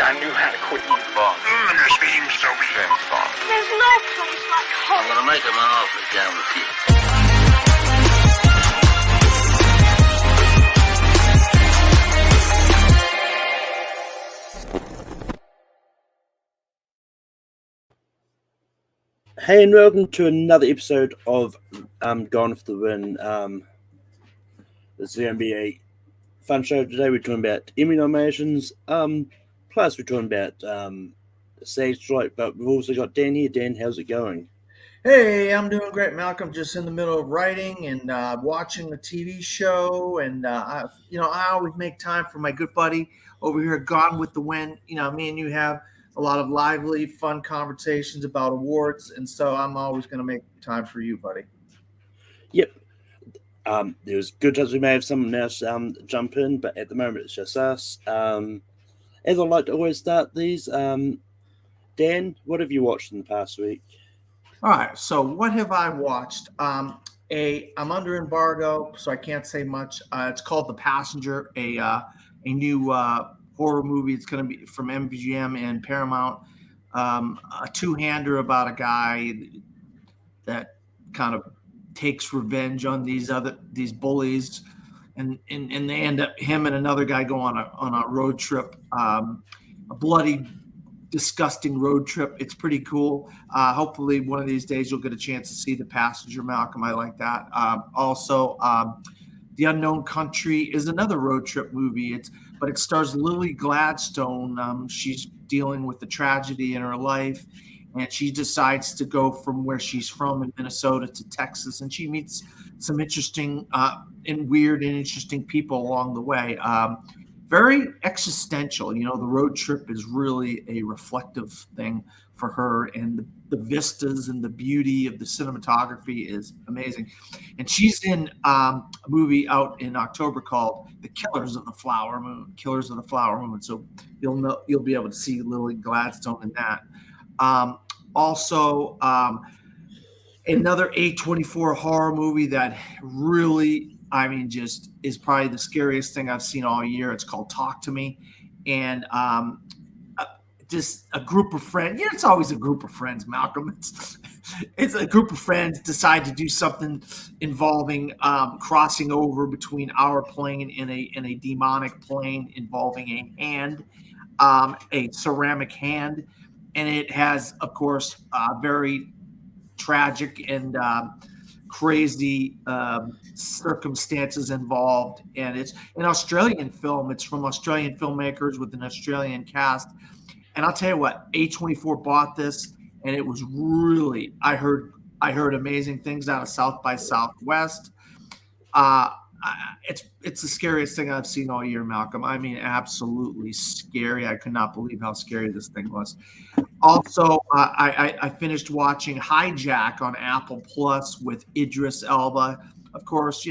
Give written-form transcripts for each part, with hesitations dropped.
I knew how to quit you. Boss. This seems so weird. There's no place like home. I'm gonna make him an offer down with you. Hey, and welcome to another episode of Gone for the Win. This is going to be a fun show today. We're talking about Emmy nominations. Plus we're talking about the SAG strike, but we've also got Dan here. Dan, how's it going? Hey, I'm doing great, Malcolm. Just in the middle of writing and watching a TV show, and I always make time for my good buddy over here, Gone with the Wind. Me and you have a lot of lively, fun conversations about awards, and so I'm always going to make time for you, buddy. Yep. There's good chance we may have someone else jump in, but at the moment it's just us. As I like to always start these, Dan, what have you watched in the past week? All right, so what have I watched? I'm under embargo, so I can't say much. It's called The Passenger, a new horror movie. It's going to be from MGM and Paramount. A two-hander about a guy that kind of takes revenge on these bullies, and they end up, him and another guy go on a road trip, a bloody, disgusting road trip. It's pretty cool. Hopefully one of these days you'll get a chance to see The Passenger, Malcolm. I like that. Also, The Unknown Country is another road trip movie. But it stars Lily Gladstone. She's dealing with the tragedy in her life, and she decides to go from where she's from in Minnesota to Texas, and she meets some interesting and weird and interesting people along the way. Very existential. The road trip is really a reflective thing for her, and the vistas and the beauty of the cinematography is amazing. And she's in a movie out in October called The Killers of the Flower Moon. So you'll be able to see Lily Gladstone in that. Also, another A24 horror movie that really, just is probably the scariest thing I've seen all year. It's called Talk to Me. And just a group of friends. It's always a group of friends, Malcolm. It's a group of friends decide to do something involving crossing over between our plane and a demonic plane involving a hand, a ceramic hand. And it has, of course, very tragic and crazy circumstances involved. And it's an Australian film. It's from Australian filmmakers with an Australian cast. And I'll tell you what, A24 bought this, and it was really, I heard amazing things out of South by Southwest. It's the scariest thing I've seen all year, Malcolm. Absolutely scary. I could not believe how scary this thing was. Also, I finished watching Hijack on Apple Plus with Idris Elba. Of course,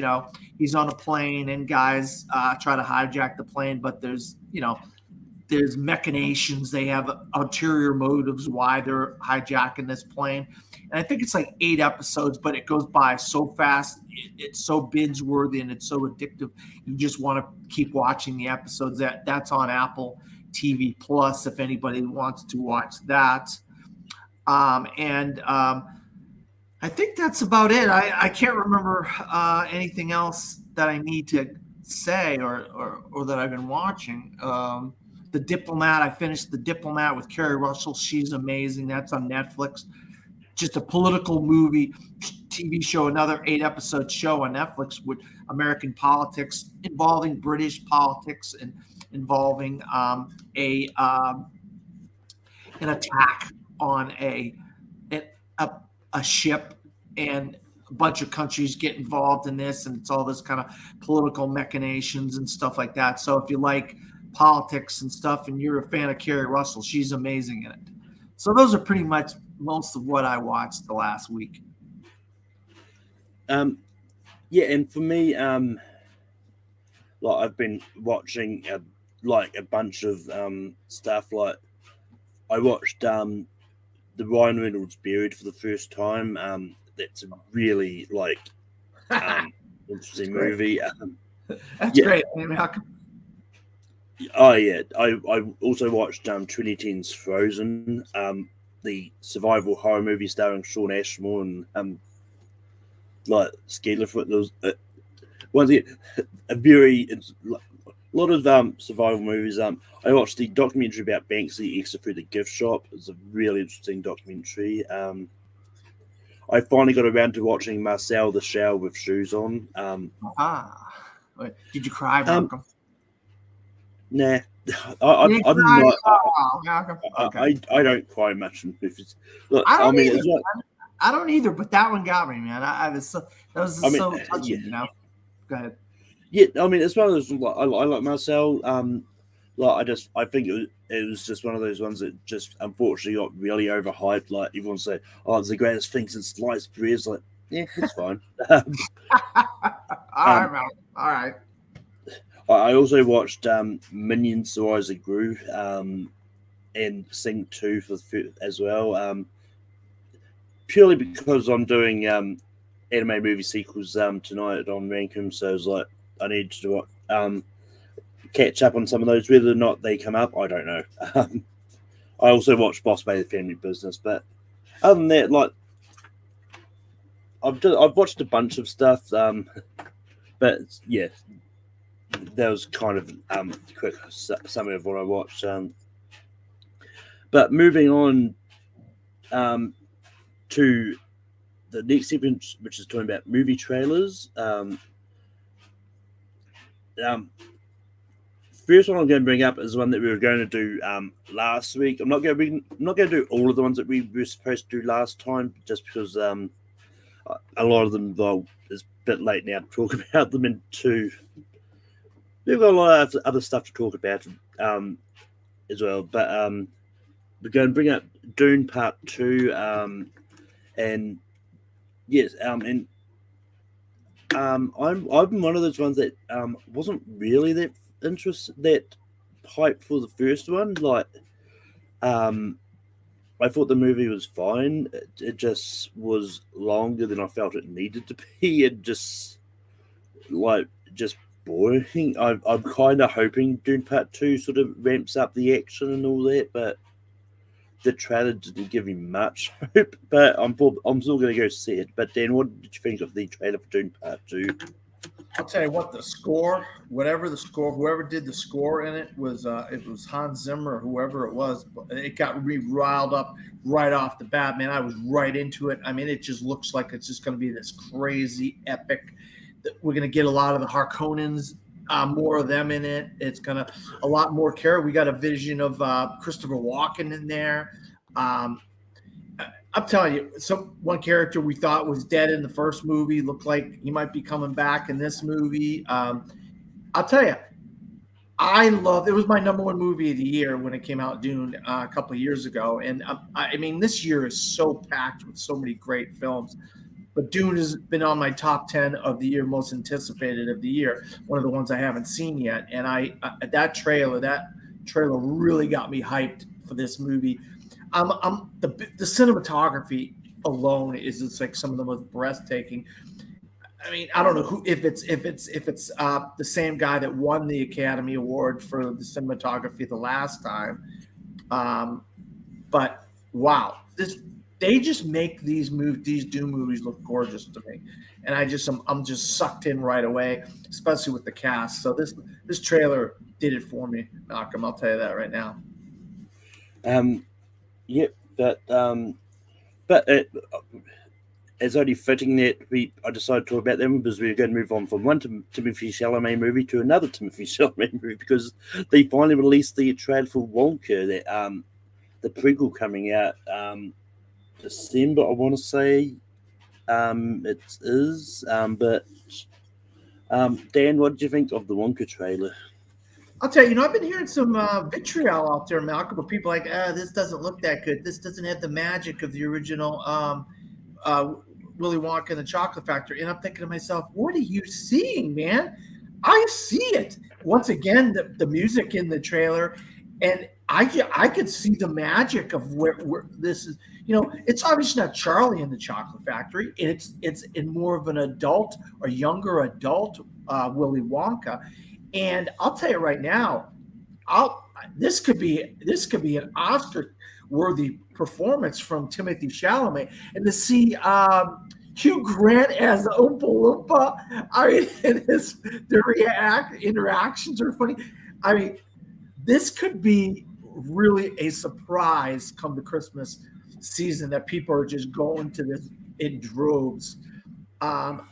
he's on a plane and guys try to hijack the plane, but there's machinations. They have ulterior motives why they're hijacking this plane. And I think it's like 8 episodes, but it goes by so fast. It's so binge worthy and it's so addictive. You just want to keep watching the episodes. That's on Apple TV Plus if anybody wants to watch that. I think that's about it. I can't remember anything else that I need to say or that I've been watching. The Diplomat, I finished The Diplomat with Kerry Russell. She's amazing. That's on Netflix. Just a political movie, TV show, another 8-episode show on Netflix with American politics, involving British politics and involving an attack on a ship, and a bunch of countries get involved in this, and it's all this kind of political machinations and stuff like that. So if you like politics and stuff and you're a fan of Kerry Russell, she's amazing in it. So those are pretty much most of what I watched the last week. And for me, I've been watching a bunch of stuff. Like I watched the Ryan Reynolds Buried for the first time. That's a really interesting movie. That's great. Oh yeah, I also watched 2010's Frozen, the survival horror movie starring Sean Ashmore and like Skeeler. There was once again a very a lot of survival movies. I watched the documentary about Banksy extra through the gift shop. It's a really interesting documentary. I finally got around to watching Marcel the Shell with Shoes on. Did you cry, Um, Malcolm? nah, You didn't I'm cry? not. Oh, Malcolm. Okay. I don't cry much in movies. Look, I I don't mean, either. it's not. I don't either, but that one got me, man. I was so, that was I just mean, so yeah, touching, you know. Go ahead. yeah. I mean, it's one of those. I like Marcel. Like I think it was just one of those ones that just unfortunately got really overhyped. Like everyone said, "Oh, it's the greatest thing since sliced bread." It's like, yeah, it's fine. All right, um, Malcolm. All right. I also watched Minions: The Rise of Gru and Sing 2 as well. Purely because I'm doing anime movie sequels tonight on Rankum, so it's like I need to catch up on some of those. Whether or not they come up, I don't know. I also watched Boss Baby Family Business, but other than that, like I've watched a bunch of stuff. But yeah, that was kind of quick summary of what I watched. But moving on to the next segment, which is talking about movie trailers. Um, First one I'm going to bring up is one that we were going to do last week. I'm not going to do all of the ones that we were supposed to do last time, just because a lot of them, though, it's a bit late now to talk about them. And two, we've got a lot of other stuff to talk about as well. But we're going to bring up Dune Part 2, and yes, and I'm one of those ones that wasn't really that hype for the first one. Like, I thought the movie was fine. It just was longer than I felt it needed to be, and just boring. I'm kind of hoping Dune Part 2 sort of ramps up the action and all that, but the trailer didn't give me much hope. But I'm still going to go see it. But Dan, what did you think of the trailer for Dune Part 2? I'll tell you what, the score, whatever the score, whoever did the score in it was Hans Zimmer or whoever it was. It got me riled up right off the bat, man. I was right into it. I mean, it just looks like it's just going to be this crazy epic. We're going to get a lot of the Harkonnens, more of them in it. It's going to a lot more care. We got a vision of Christopher Walken in there. I'm telling you, one character we thought was dead in the first movie looked like he might be coming back in this movie. I'll tell you, it was my number one movie of the year when it came out, Dune, a couple of years ago. And I mean, this year is so packed with so many great films. But Dune has been on my top 10 of the year, most anticipated of the year. One of the ones I haven't seen yet. And that trailer really got me hyped for this movie. The cinematography alone is just like some of the most breathtaking. I mean, I don't know if it's the same guy that won the Academy Award for the cinematography the last time, but wow, they just make these Dune movies look gorgeous to me, and I'm just sucked in right away, especially with the cast. So this trailer did it for me, Malcolm. I'll tell you that right now. Yep, but it's only fitting that I decided to talk about them because we're going to move on from one Timothée Chalamet movie to another Timothée Chalamet movie because they finally released the trailer for Wonka, that the prequel coming out December, I want to say. It is, but Dan, what did you think of the Wonka trailer? I'll tell you, I've been hearing some vitriol out there, Malcolm, of people like, this doesn't look that good. This doesn't have the magic of the original Willy Wonka and the Chocolate Factory. And I'm thinking to myself, what are you seeing, man? I see it. Once again, the music in the trailer, and I could see the magic of where this is. It's obviously not Charlie in the Chocolate Factory. It's in more of an adult or younger adult Willy Wonka. And I'll tell you right now, this could be an Oscar worthy performance from Timothy Chalamet, and to see Hugh Grant as Oompa Loompa. I mean, and their interactions are funny. I mean, this could be really a surprise come the Christmas season that people are just going to this in droves. Um,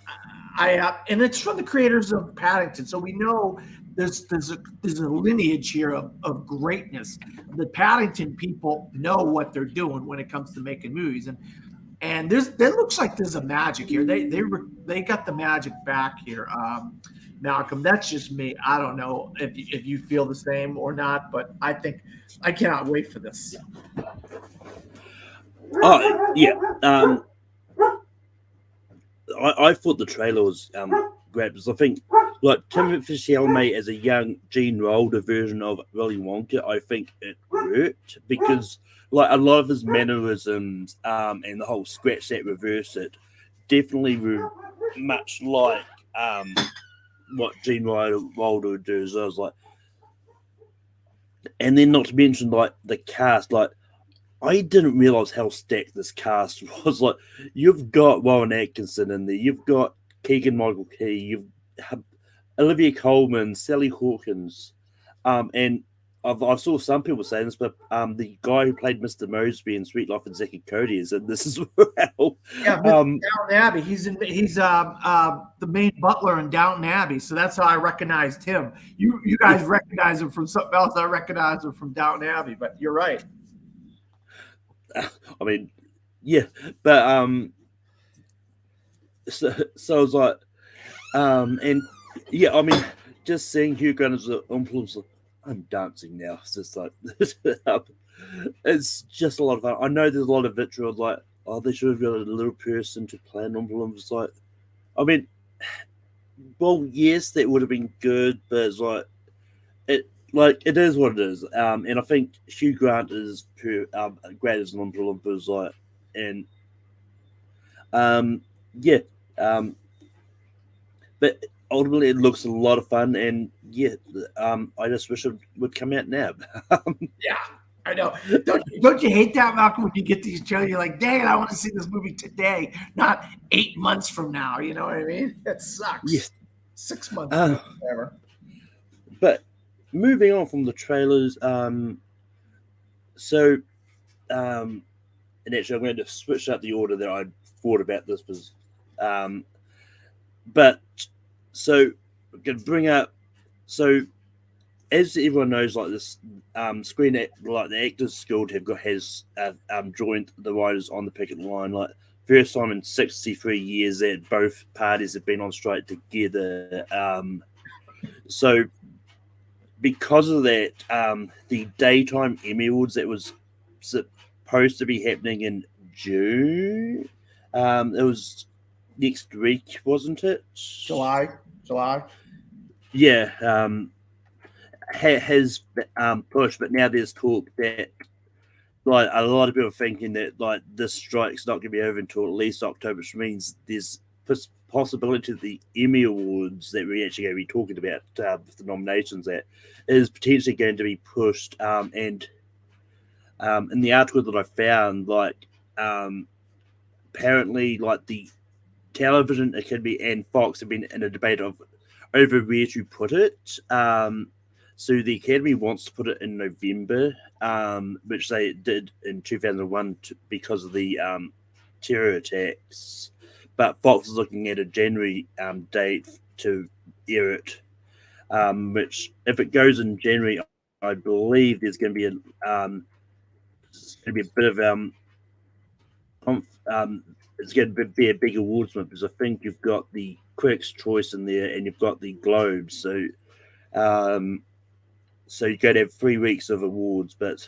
and it's from the creators of Paddington, so we know there's a lineage here of greatness. The Paddington people know what they're doing when it comes to making movies, and there looks like there's a magic here. They got the magic back here. Malcolm, that's just me. I don't know if you feel the same or not, but I think I cannot wait for this. Oh yeah. I thought the trailer was great because I think like Timothy Chalamet as a young Gene Wilder version of Willy Wonka, I think it worked because like a lot of his mannerisms and the whole scratch that reverse it definitely were much like what Gene Wilder would do. So I was like, and then not to mention like the cast, like I didn't realize how stacked this cast was. Like, you've got Warren Atkinson in there, you've got Keegan-Michael Key, you've Olivia Colman, Sally Hawkins, and I've saw some people saying this, but the guy who played Mr. Moseby in Sweet Life of Zack and Cody is in this as well. Yeah, Downton Abbey. He's the main butler in Downton Abbey, so that's how I recognized him. You guys recognize him from something else. I recognize him from Downton Abbey, but you're right. I mean, yeah, but so I was like, and yeah, I mean, just seeing Hugh Grant as an influence, I'm dancing now. It's just like, it's just a lot of fun. I know there's a lot of vitriol, like, oh, they should have got a little person to play an influence. It's like, I mean, well, yes, that would have been good, but it's like, it is what it is. And I think Hugh Grant is great as an Oompa Loompa, like, and yeah, but ultimately it looks a lot of fun, and yeah, I just wish it would come out now. Yeah, I know. Don't you hate that, Malcolm? When you get these shows, you're like, dang it, I want to see this movie today, not 8 months from now. You know what I mean? It sucks. Yes. 6 months, whatever. But moving on from the trailers, and actually I'm going to switch up the order that I thought about this was, but so I'm going to bring up, so as everyone knows, like this like the Actors Guild has joined the writers on the picket line, like first time in 63 years that both parties have been on strike together. So because of that, the daytime Emmy Awards that was supposed to be happening in June, it was next week, wasn't it? July. Yeah, has pushed, but now there's talk that like a lot of people are thinking that like this strike's not going to be over until at least October, which means there's possibility of the Emmy Awards that we're actually going to be talking about with the nominations that is potentially going to be pushed. And in the article that I found, like apparently, like the Television Academy and Fox have been in a debate over where to put it. So the Academy wants to put it in November, which they did in 2001 because of the terror attacks. But Fox is looking at a January date to air it, which if it goes in January, I believe there's going to be a bit of it's going to be a big awards month because I think you've got the Critics' Choice in there and you've got the Globes, so you're going to have 3 weeks of awards. But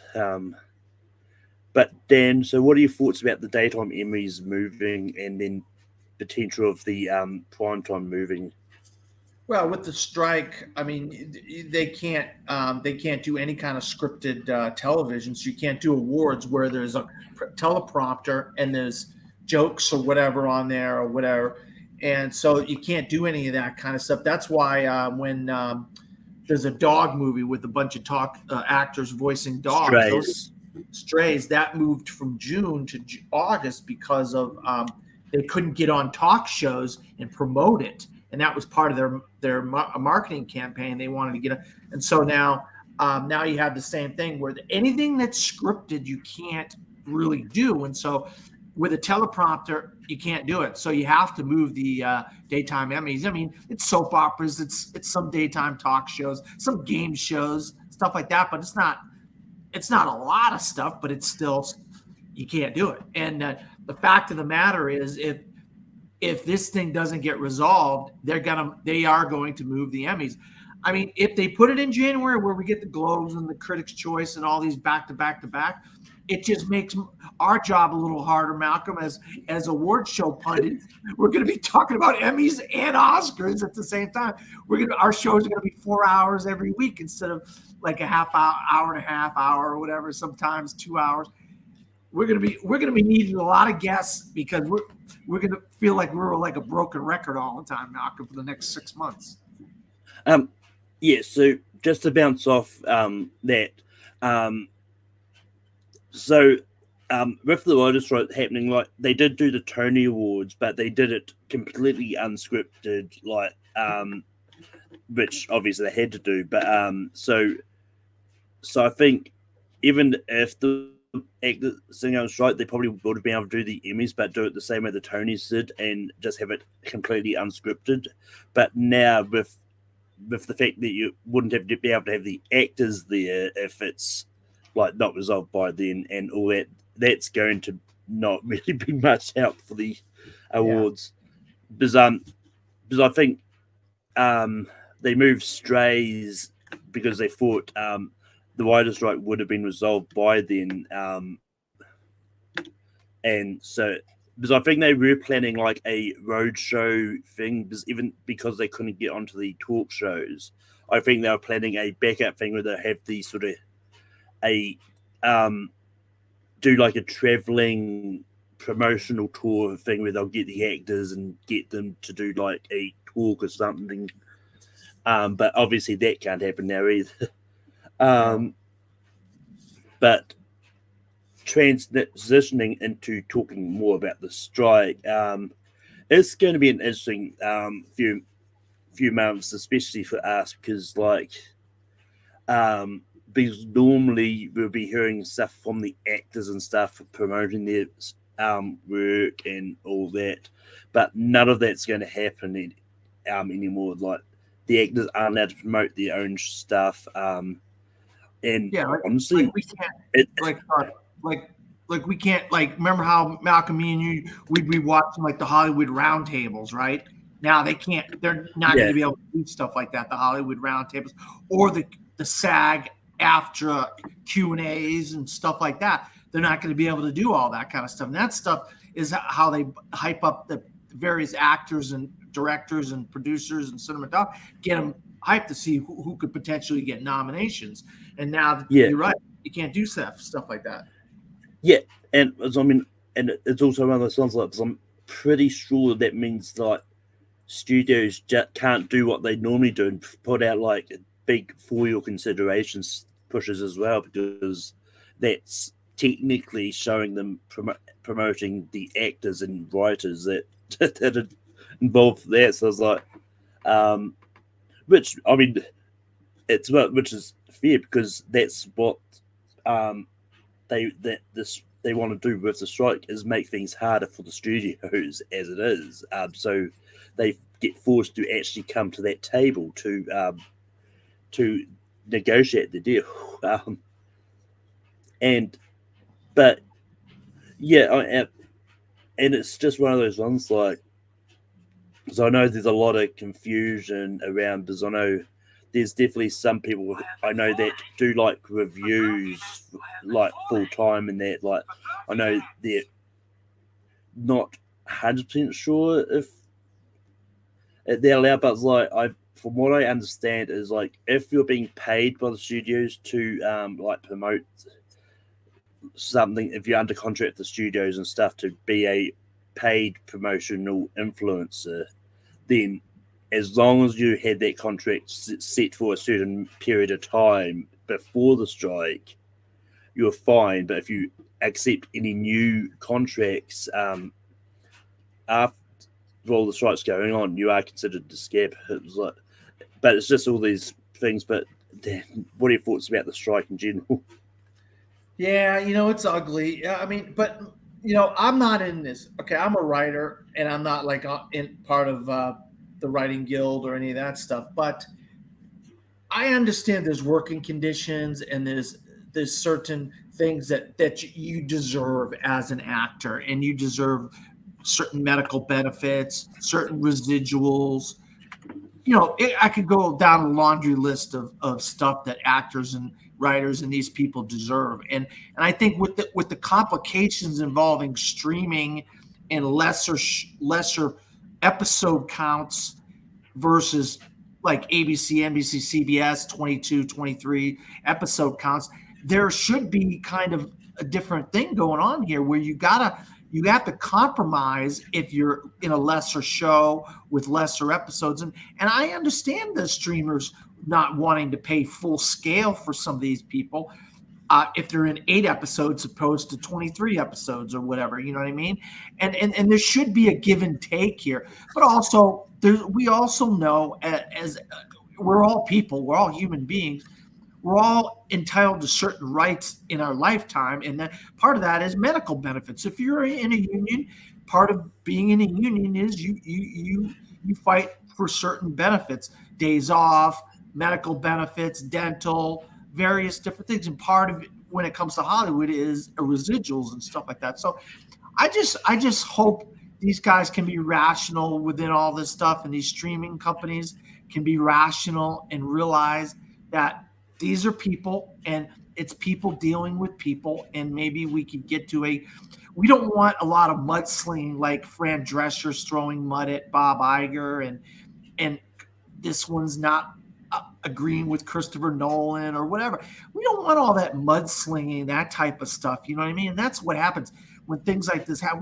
Dan, so what are your thoughts about the daytime Emmys moving and then potential of the primetime moving? Well, with the strike, I mean, they can't do any kind of scripted television. So you can't do awards where there's a teleprompter and there's jokes or whatever on there or whatever, and so you can't do any of that kind of stuff. That's why when there's a dog movie with a bunch of actors voicing dogs. Strays. Those Strays, that moved from June to August because of they couldn't get on talk shows and promote it, and that was part of their marketing campaign. They wanted to get and so now you have the same thing where anything that's scripted you can't really do, and so with a teleprompter you can't do it. So you have to move the daytime Emmys. I mean, it's soap operas, it's some daytime talk shows, some game shows, stuff like that, but it's not a lot of stuff, but it's still, you can't do it. And the fact of the matter is, if this thing doesn't get resolved, they are going to move the Emmys. I mean, if they put it in January where we get the Globes and the Critics' Choice and all these back to back to back, it just makes our job a little harder, Malcolm, as award show pundits. We're going to be talking about Emmys and Oscars at the same time. Our shows are going to be 4 hours every week instead of like a hour and a half hour or whatever. Sometimes 2 hours. We're going to be needing a lot of guests because we're going to feel like we're like a broken record all the time, Malcolm, for the next 6 months. Yeah. So just to bounce off that. So, with the writer's strike happening, like they did do the Tony Awards, but they did it completely unscripted, like which obviously they had to do. But so I think even if the actors sitting on strike, they probably would have been able to do the Emmys, but do it the same way the Tonys did, and just have it completely unscripted. But now with the fact that you wouldn't have to be able to have the actors there if it's like not resolved by then and all that, that's going to not really be much help for the awards. Because I think they moved Strays because they thought the writer's strike would have been resolved by then, and so because I think they were planning like a roadshow thing, because they couldn't get onto the talk shows. I think they were planning a backup thing where they have the sort of do like a traveling promotional tour thing where they'll get the actors and get them to do like a talk or something. But obviously that can't happen now either. But transitioning into talking more about the strike, it's going to be an interesting few months, especially for us, because because normally we'll be hearing stuff from the actors and stuff promoting their work and all that, but none of that's going to happen anymore. Like the actors aren't allowed to promote their own stuff, and honestly, we can't we can't remember how Malcolm, me and you, we'd be watching like the Hollywood roundtables, right? Now they can't. They're not going to be able to do stuff like that. The Hollywood roundtables or the SAG after Q&As and stuff like that. They're not going to be able to do all that kind of stuff. And that stuff is how they hype up the various actors and directors and producers and cinematography, get them hyped to see who could potentially get nominations. And now you're right, you can't do stuff like that. Yeah, and and it's also one of those ones because I'm pretty sure that means like studios just can't do what they normally do and put out like big for your considerations pushes as well, because that's technically showing them promoting the actors and writers that are involved there. So it's like, which is fair, because that's what they want to do with the strike, is make things harder for the studios as it is. So they get forced to actually come to that table to negotiate the deal. And it's just one of those ones, like, because I know there's a lot of confusion around, because I know there's definitely some people I know that do like reviews like full time, and that like I know they're not 100% sure if they're allowed, but like from what I understand is like if you're being paid by the studios to like promote something, if you're under contract to studios and stuff to be a paid promotional influencer, then as long as you had that contract set for a certain period of time before the strike, you're fine. But if you accept any new contracts after all the strike's going on, you are considered to scab. But it's just all these things. But what are your thoughts about the strike in general? Yeah, it's ugly. I mean, but I'm not in this. Okay, I'm a writer, and I'm not like in part of the writing guild or any of that stuff. But I understand there's working conditions and there's certain things that you deserve as an actor, and you deserve certain medical benefits, certain residuals. I could go down a laundry list of stuff that actors and writers and these people deserve. And I think with the complications involving streaming and lesser episode counts versus like ABC, NBC, CBS 22, 23 episode counts, there should be kind of a different thing going on here where you have to compromise if you're in a lesser show with lesser episodes. And I understand the streamers not wanting to pay full scale for some of these people if they're in 8 episodes opposed to 23 episodes or whatever, you know what I mean? And there should be a give and take here. But also, we also know as we're all people, we're all human beings, we're all entitled to certain rights in our lifetime, and that part of that is medical benefits. If you're in a union, part of being in a union is you fight for certain benefits, days off, medical benefits, dental, various different things. And part of it, when it comes to Hollywood, is residuals and stuff like that. So I just hope these guys can be rational within all this stuff, and these streaming companies can be rational and realize that these are people, and it's people dealing with people, and maybe we could get to we don't want a lot of mudslinging like Fran Drescher's throwing mud at Bob Iger, and this one's not agreeing with Christopher Nolan or whatever. We don't want all that mudslinging, that type of stuff. You know what I mean? And that's what happens when things like this happen.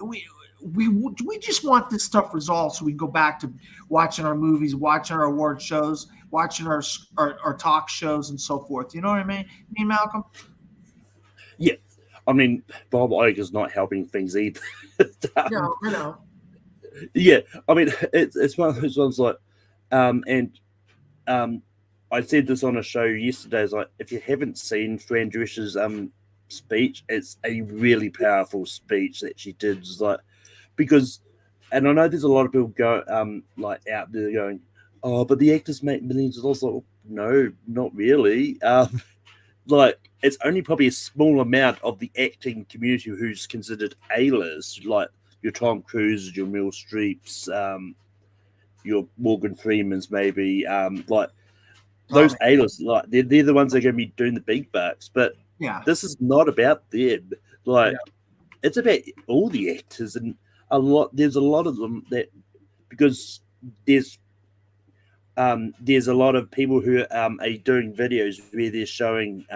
We just want this stuff resolved so we can go back to watching our movies, watching our award shows, watching our talk shows and so forth. You know what I mean, Malcolm? Yeah. I mean, Bob Iger's not helping things either. No, I know. Yeah. I mean, it's one of those ones like, I said this on a show yesterday. It's like, if you haven't seen Fran Drescher's speech, it's a really powerful speech that she did. It's like, because, and I know there's a lot of people like out there going, oh, but the actors make millions of dollars. Like, no, not really. Like, it's only probably a small amount of the acting community who's considered A-list, like your Tom Cruise, your Meryl Streeps, your Morgan Freemans, maybe. Like those A-list, like they're the ones that are going to be doing the big bucks. But this is not about them. Like, it's about all the actors, and there's a lot of them that, because there's a lot of people who are doing videos where they're showing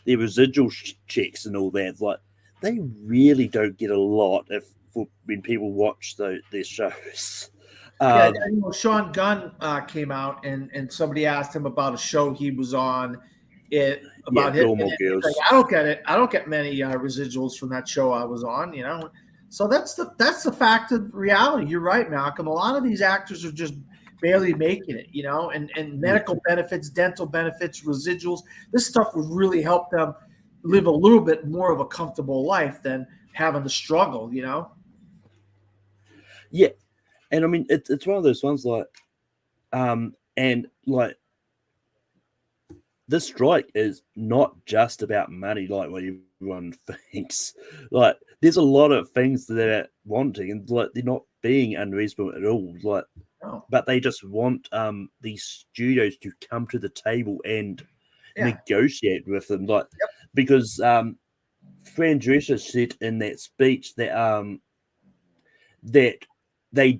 their residual checks and all that. Like, they really don't get a lot when people watch their shows. Sean Gunn came out and somebody asked him about a show he was on. Normal Girls. Like, I don't get it. I don't get many residuals from that show I was on. So that's the fact of reality. You're right, Malcolm. A lot of these actors are just barely making it. And medical benefits, dental benefits, residuals. This stuff would really help them live a little bit more of a comfortable life than having to struggle. Yeah. And I mean, it's one of those ones like, and like, this strike is not just about money, like what everyone thinks. Like, there's a lot of things that they're wanting, and like, they're not being unreasonable at all. Like, but they just want these studios to come to the table and negotiate with them. Like, because Fran Drescher said in that speech that that they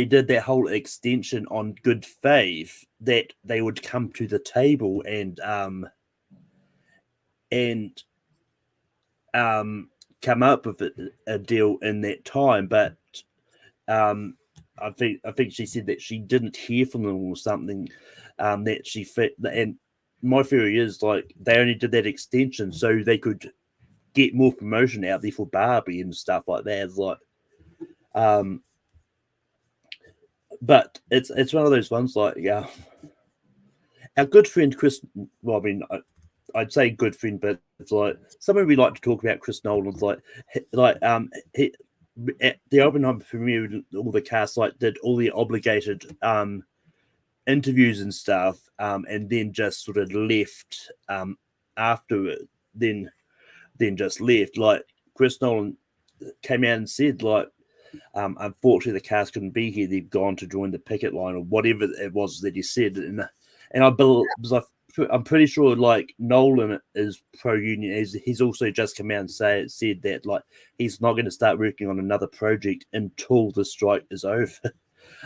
did that whole extension on good faith, that they would come to the table and come up with a deal in that time. But I think she said that she didn't hear from them or something. That she fit, and my theory is like they only did that extension so they could get more promotion out there for Barbie and stuff like that. It's like, but it's one of those ones like, yeah, our good friend Chris. Well, I mean, I'd say good friend, but it's like someone we like to talk about. Chris Nolan's he at the Oppenheimer premiere, all the cast like did all the obligated interviews and stuff, and then just sort of left after it. Then just left. Like Chris Nolan came out and said, like, unfortunately the cast couldn't be here. They've gone to join the picket line or whatever it was that he said. And I believe I'm pretty sure like Nolan is pro union. He's also just come out and said that like he's not going to start working on another project until the strike is over.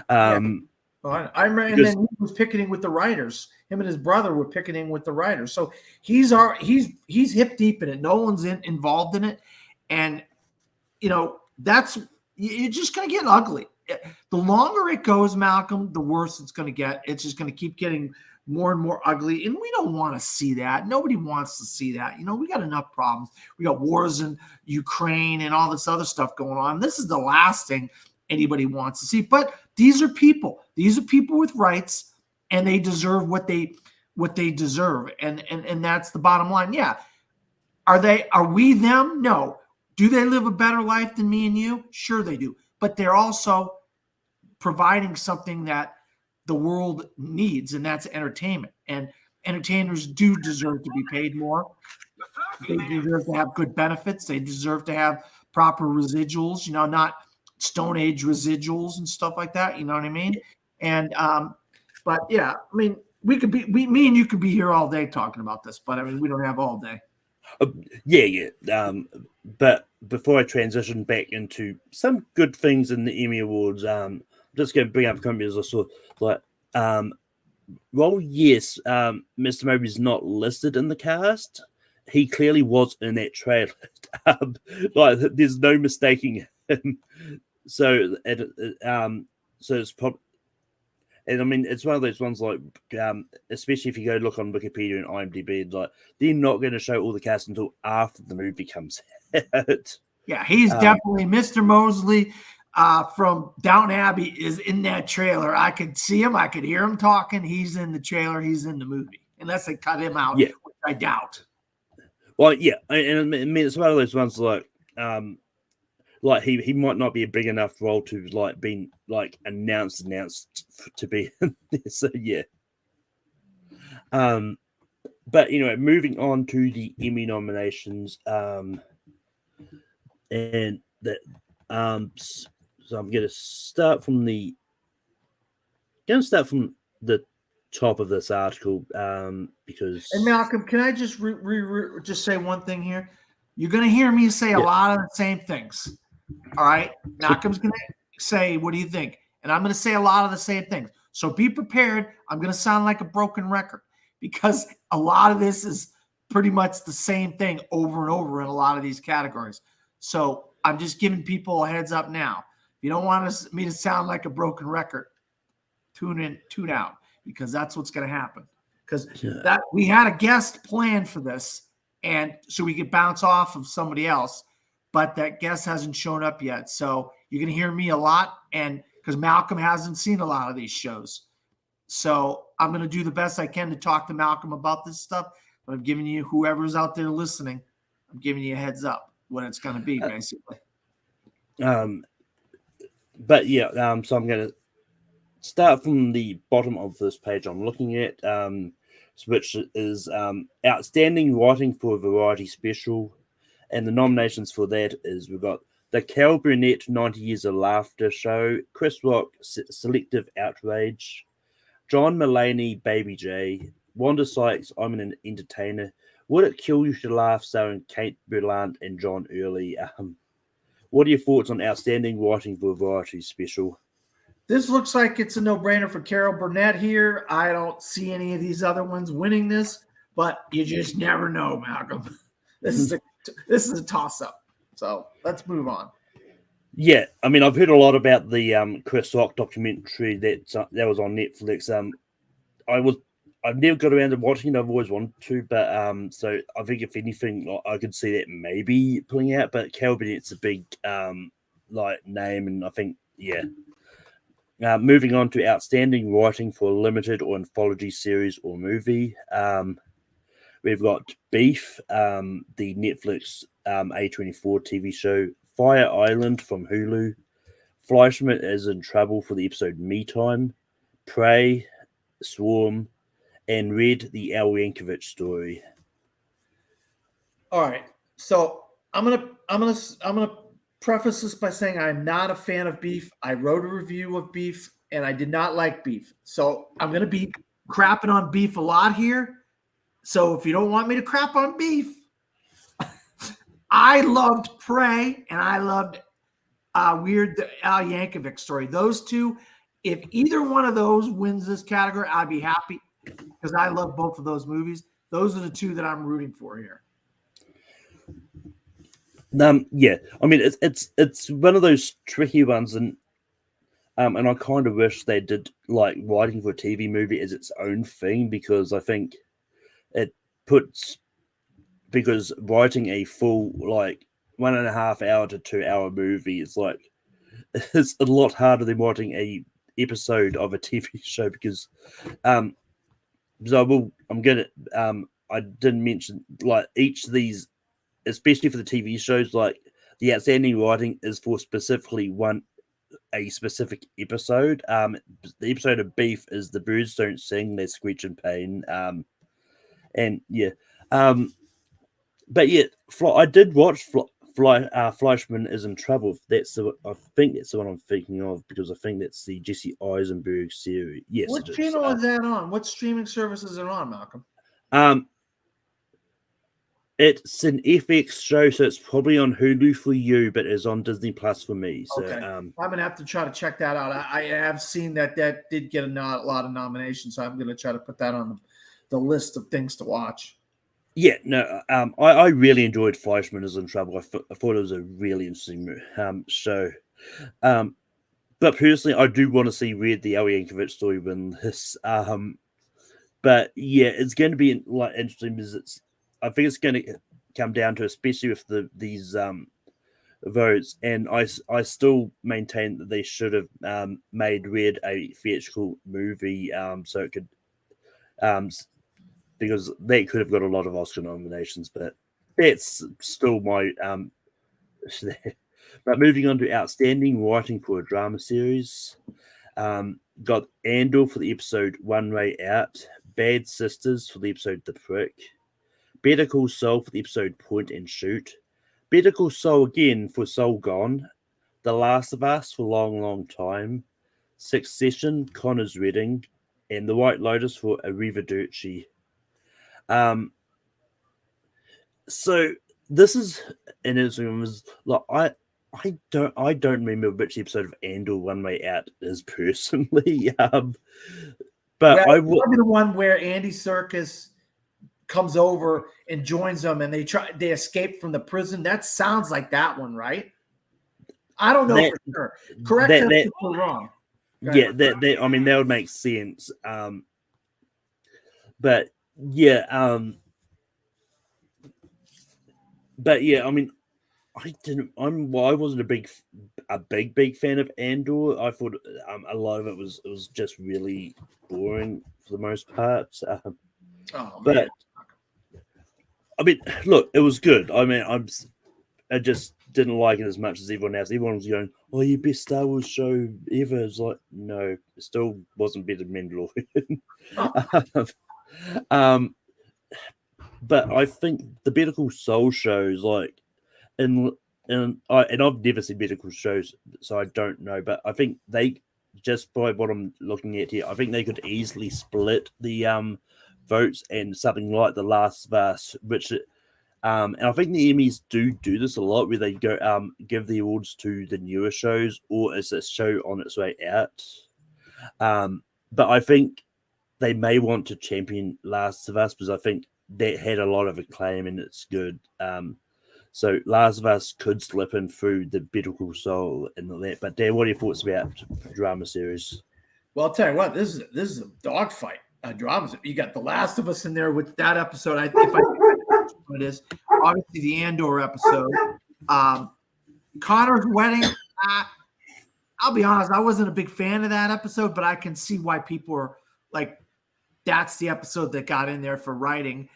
Well, I remember, and then he was picketing with the writers. Him and his brother were picketing with the writers. So he's hip deep in it. Nolan's involved in it, and that's you're just going to get ugly. The longer it goes, Malcolm, the worse it's going to get. It's just going to keep getting more and more ugly, and we don't want to see that. Nobody wants to see that. We got enough problems. We got wars in Ukraine and all this other stuff going on. This is the last thing anybody wants to see. But these are people. These are people with rights, and they deserve what they deserve. And that's the bottom line. Yeah. Are we them? No. Do they live a better life than me and you? Sure they do. But they're also providing something that the world needs, and that's entertainment. And entertainers do deserve to be paid more. They deserve to have good benefits. They deserve to have proper residuals, not Stone Age residuals and stuff like that. You know what I mean? And but yeah, I mean, me and you could be here all day talking about this, but I mean, we don't have all day. Yeah. But before I transition back into some good things in the Emmy Awards, I'm just going to bring up companies I saw. Like, well, yes, Mr. Moby's not listed in the cast. He clearly was in that trailer. Like, there's no mistaking him. So it's probably. And I mean, it's one of those ones like, especially if you go look on Wikipedia and IMDb, like they're not going to show all the cast until after the movie comes out. Yeah, he's definitely Mr. Mosley from Downton Abbey is in that trailer. I could see him, I could hear him talking. He's in the trailer. He's in the movie, unless they cut him out, which I doubt. Well, yeah, and I mean, it's one of those ones like he might not be a big enough role to like being like announced to be in there. So yeah. But anyway, moving on to the Emmy nominations. And that so I'm gonna start from the top of this article because. And Malcolm, can I just just say one thing here? You're gonna hear me say a lot of the same things. All right. Malcolm's going to say, what do you think? And I'm going to say a lot of the same things. So be prepared. I'm going to sound like a broken record because a lot of this is pretty much the same thing over and over in a lot of these categories. So I'm just giving people a heads up now. If you don't want me to sound like a broken record, tune out because that's what's going to happen. Because that we had a guest planned for this, and so we could bounce off of somebody else. But that guest hasn't shown up yet. So you're going to hear me a lot, and because Malcolm hasn't seen a lot of these shows. So I'm going to do the best I can to talk to Malcolm about this stuff. But I'm giving you, whoever's out there listening, I'm giving you a heads up what it's going to be, basically. But yeah, so I'm going to start from the bottom of this page I'm looking at, which is Outstanding Writing for a Variety Special. And the nominations for that is we've got the Carol Burnett 90 Years of Laughter show, Chris Rock Selective Outrage, John Mulaney Baby J, Wanda Sykes I'm an Entertainer, Would It Kill You to Laugh starring Kate Berlant and John Early. What are your thoughts on Outstanding Writing for a Variety Special? This looks like it's a no-brainer for Carol Burnett here. I don't see any of these other ones winning this, but you just never know, Malcolm. This is a toss-up. So let's move on. Yeah, I mean, I've heard a lot about the Chris Rock documentary that was on Netflix. I was I've never got around to watching it. I've always wanted to, but so I think if anything, I could see that maybe pulling out. But Cal Bennett's a big like name, and I think yeah. Moving on to outstanding writing for a limited or anthology series or movie. We've got Beef, the Netflix A24 TV show, Fire Island from Hulu, Fleischman is in trouble for the episode Me Time, Prey, Swarm, and Red, the Al Yankovic story. All right. So I'm gonna preface this by saying I'm not a fan of Beef. I wrote a review of Beef and I did not like Beef. So I'm gonna be crapping on Beef a lot here. So if you don't want me to crap on Beef, I loved Prey and I loved Weird the Al Yankovic story. Those two, if either one of those wins this category, I'd be happy because I love both of those movies. Those are the two that I'm rooting for here. Yeah, I mean it's one of those tricky ones, and I kind of wish they did like writing for a TV movie as its own thing because I think it puts because writing a full like 1.5 hour to 2 hour movie is like it's a lot harder than writing a episode of a TV show because so I didn't mention like each of these, especially for the TV shows, like the outstanding writing is for specifically a specific episode. The episode of Beef is The Birds Don't Sing, They Screech in Pain. And yeah. But yeah, I did watch Fleischman is in Trouble. I think that's the one I'm thinking of because I think that's the Jesse Eisenberg series. Yes, What channel is that on? What streaming service is it on, Malcolm? It's an FX show, so it's probably on Hulu for you, but it's on Disney Plus for me. So okay. I'm gonna have to try to check that out. I have seen that did get a lot of nominations, so I'm gonna try to put that on the list of things to watch. Yeah, no, I really enjoyed Fleischman is in Trouble. I thought it was a really interesting show. But personally, I do want to see Red the Al Yankovic story win this. But yeah, it's going to be like interesting because I think it's going to come down to, especially with these votes, and I still maintain that they should have made Red a theatrical movie, so it could because they could have got a lot of Oscar nominations, but that's still my But moving on to outstanding writing for a drama series, got Andor for the episode One Way Out, Bad Sisters for the episode The Prick, Better Call Saul for the episode Point and Shoot, Better Call Saul again for Soul Gone, The Last of Us for Long Long Time, Succession, Connor's Reading, and The White Lotus for Arrivederci. So this is an interesting one. Like I don't remember which episode of Andor One Way Out is personally. But Yeah, I will the one where Andy Serkis comes over and joins them, and they escape from the prison. That sounds like that one, right? I don't know for sure. Correct us if we're wrong. Yeah, that I mean that would make sense. But yeah, I mean, I wasn't a big fan of Andor. I thought a lot of it was just really boring for the most part. But I mean, look, it was good. I mean, I just didn't like it as much as everyone else. Everyone was going, "Oh, your best Star Wars show ever." It's like, no, it still wasn't better than Mandalorian. But I think the Better Call Saul shows, like, and I've never seen Better Call shows, so I don't know. But I think they, just by what I'm looking at here, I think they could easily split the votes and something like The Last of Us, which and I think the Emmys do this a lot, where they go give the awards to the newer shows or is a show on its way out. But I think they may want to champion Last of Us because I think that had a lot of acclaim and it's good. So Last of Us could slip in through the Better Call Saul and all that. But Dan, what are your thoughts about drama series? Well, I'll tell you what, this is a dogfight. Drama. You got The Last of Us in there with that episode. If I what it is, obviously the Andor episode. Connor's wedding. I'll be honest, I wasn't a big fan of that episode, but I can see why people are like, that's the episode that got in there for writing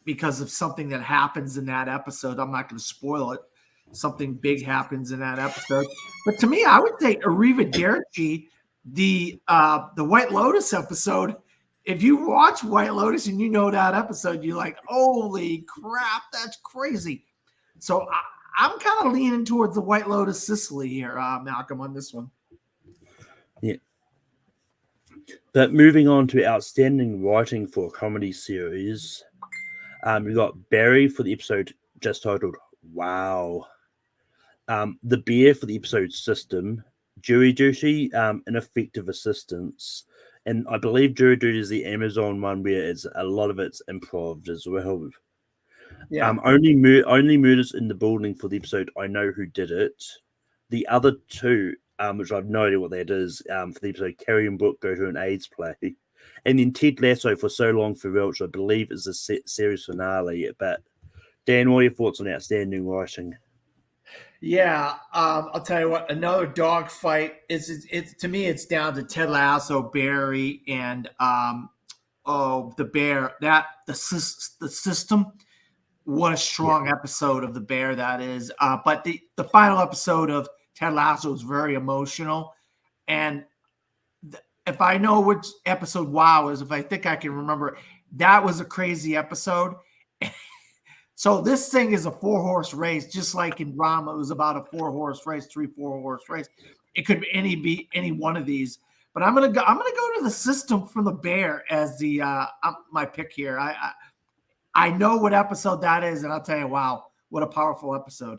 because of something that happens in that episode. I'm not going to spoil it. Something big happens in that episode. But to me, I would say Arrivederci, the White Lotus episode. If you watch White Lotus and you know that episode, you're like, holy crap, that's crazy. So I'm kind of leaning towards the White Lotus Sicily here, Malcolm, on this one. Yeah. But moving on to outstanding writing for a comedy series, we got Barry for the episode just titled Wow. The Bear for the episode System, Jury Duty, Ineffective Assistance, and I believe Jury Duty is the Amazon one where it's a lot of it's improv as well. Yeah. Only Murders in the Building for the episode I Know Who Did It. The other two, which I've no idea what that is, for the episode Carrie and Brooke Go to an AIDS play. And then Ted Lasso for So Long Farewell, which I believe is the series finale. But Dan, what are your thoughts on outstanding writing? Yeah, I'll tell you what. Another dog fight. It's to me, it's down to Ted Lasso, Barry, and the Bear. The system. What a strong episode of The Bear that is. But the final episode of Ted Lasso is very emotional, and if I know which episode Wow is, if I think I can remember, that was a crazy episode. So this thing is a 4-horse race, just like in drama, it was about a 4-horse race, 4-horse race. It could be any one of these, but I'm gonna go to the system from The Bear as the my pick here. I know what episode that is, and I'll tell you, wow, what a powerful episode.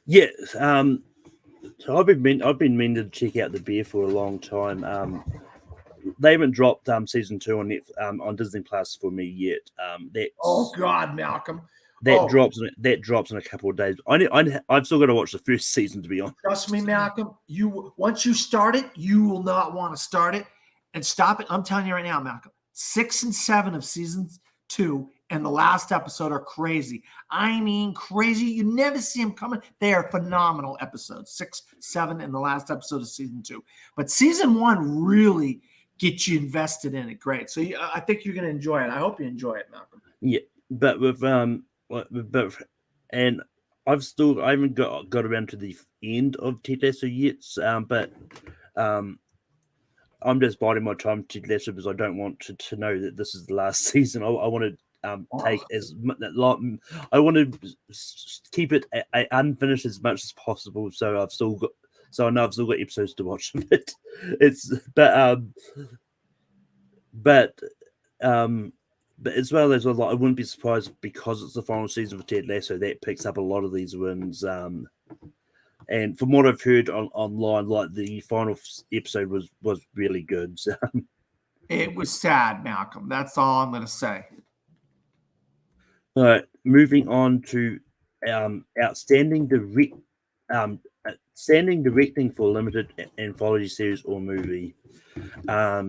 Yes, so I've been meaning to check out The Bear for a long time. They haven't dropped season 2 on Disney Plus for me yet. Oh God, Malcolm, that drops in a couple of days. I've still got to watch the first season, to be honest. Trust me, Malcolm. Once you start it, you will not want to start it and stop it. I'm telling you right now, Malcolm. 6 and 7 of season 2 and the last episode are crazy. I mean, crazy. You never see them coming. They are phenomenal episodes. 6, 7, and the last episode of season 2. But season 1 really gets you invested in it. Great. So I think you're going to enjoy it. I hope you enjoy it, Malcolm. Yeah, but and I haven't got around to the end of Ted Lasso yet. But I'm just biding my time to Ted Lasso because I don't want to know that this is the last season. I want to take as long. I want to keep it unfinished as much as possible. So I know I've still got episodes to watch. But as well as I wouldn't be surprised because it's the final season for Ted Lasso that picks up a lot of these wins. And from what I've heard online, like the final episode was really good. So. It was sad, Malcolm. That's all I'm going to say. All right, moving on to outstanding directing for limited anthology series or movie.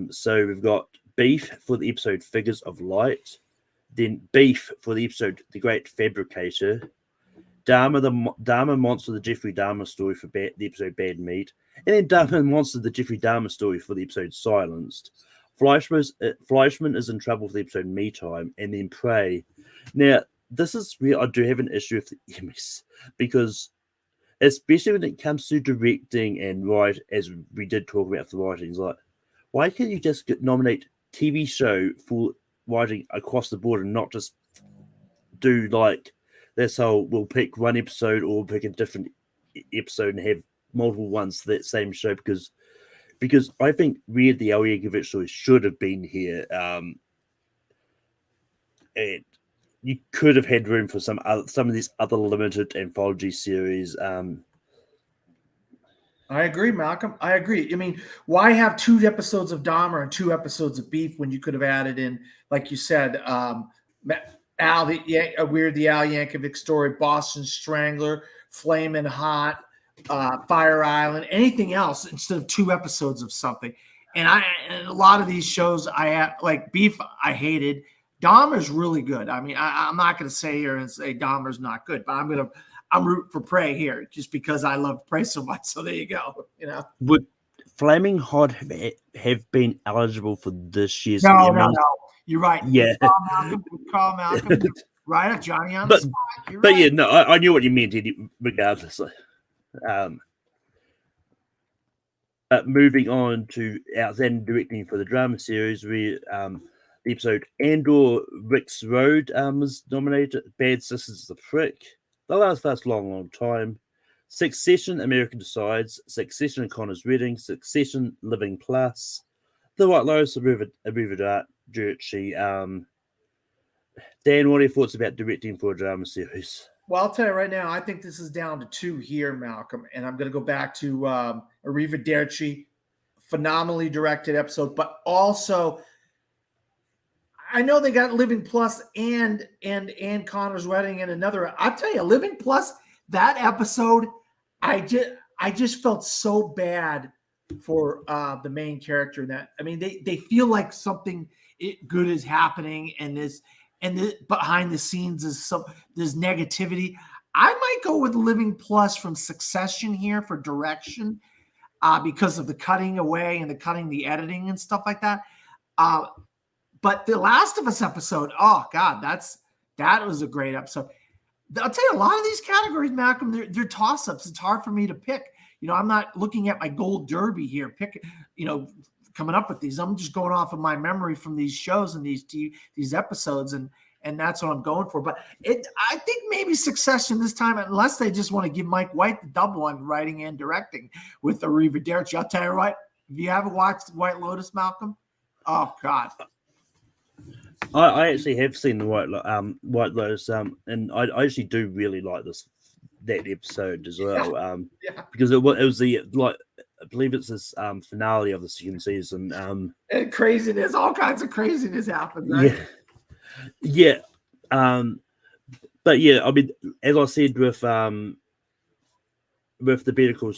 So we've got Beef for the episode Figures of Light, then Beef for the episode The Great Fabricator, Dharma Monster, the Jeffrey Dahmer story for the episode Bad Meat, and then Dharma Monster, the Jeffrey Dahmer story for the episode Silenced. Fleischman is in trouble for the episode Me Time, and then Prey. Now, this is where I do have an issue with the Emmys, because especially when it comes to directing and write, as we did talk about for writing, it's like, why can't you just nominate TV show for writing across the board and not just do like this whole, we'll pick one episode or pick a different episode and have multiple ones for that same show, because I think Weird the Al Yankovic story should have been here. And you could have had room for some of these other limited anthology series. I agree, Malcolm. I agree. I mean, why have 2 episodes of Dahmer and 2 episodes of Beef when you could have added in, like you said, Weird the Al Yankovic story, Boston Strangler, Flamin' Hot, Fire Island, anything else instead of 2 episodes of something. And a lot of these shows I have, like Beef, I hated. Dahmer's really good. I mean, I'm not going to say here and say Dahmer's not good, but I'm rooting for Prey here just because I love Prey so much. So there you go. Would Flaming Hot have been eligible for this year's No. Emmys? You're right. Yeah. Carl Malcolm. Right up Johnny on But- the spot. You're But right. yeah, no, I knew what you meant regardless. Moving on to outstanding directing for the drama series, we the episode Andor Rick's Road was nominated. Bad Sisters the Prick, The Last Long Time, Succession American Decides, Succession Connor's Wedding, Succession Living Plus, The White Lotus, Arrivederci. Dan, what are your thoughts about directing for a drama series? Well, I'll tell you right now, I think this is down to 2 here, Malcolm. And I'm going to go back to Arrivederci, phenomenally directed episode, but also I know they got Living Plus and Connor's Wedding and another. I'll tell you, Living Plus, that episode, I just felt so bad for the main character. That I mean, they feel like something good is happening, and behind the scenes is there's negativity. I might go with Living Plus from Succession here for direction, because of the cutting away and the editing and stuff like that. But the Last of Us episode, oh God, that was a great episode. I'll tell you, a lot of these categories, Malcolm, they're toss-ups. It's hard for me to pick. I'm not looking at my gold derby here, coming up with these. I'm just going off of my memory from these shows and these episodes, and that's what I'm going for. But I think maybe Succession this time, unless they just want to give Mike White the double on writing and directing with Arrivederci. I'll tell you what, if you haven't watched White Lotus, Malcolm, oh God. I actually have seen the White Lotus, and I actually do really like that episode as well. Because it was the I believe it's this finale of the second season. And craziness, all kinds of craziness happens, right? Yeah. But yeah, I mean, as I said with the Better Call,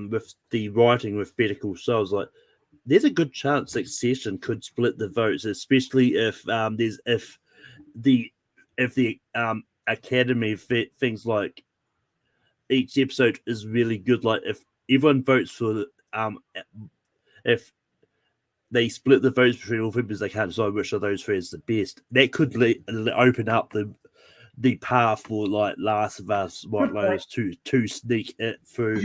with the writing with Better Call Saul, like, there's a good chance Succession could split the votes, especially if the Academy things like each episode is really good. Like if everyone votes for if they split the votes between all members, they can't decide which of those 3 is the best. That could open up the path for like Last of Us, White Lotus to sneak it through.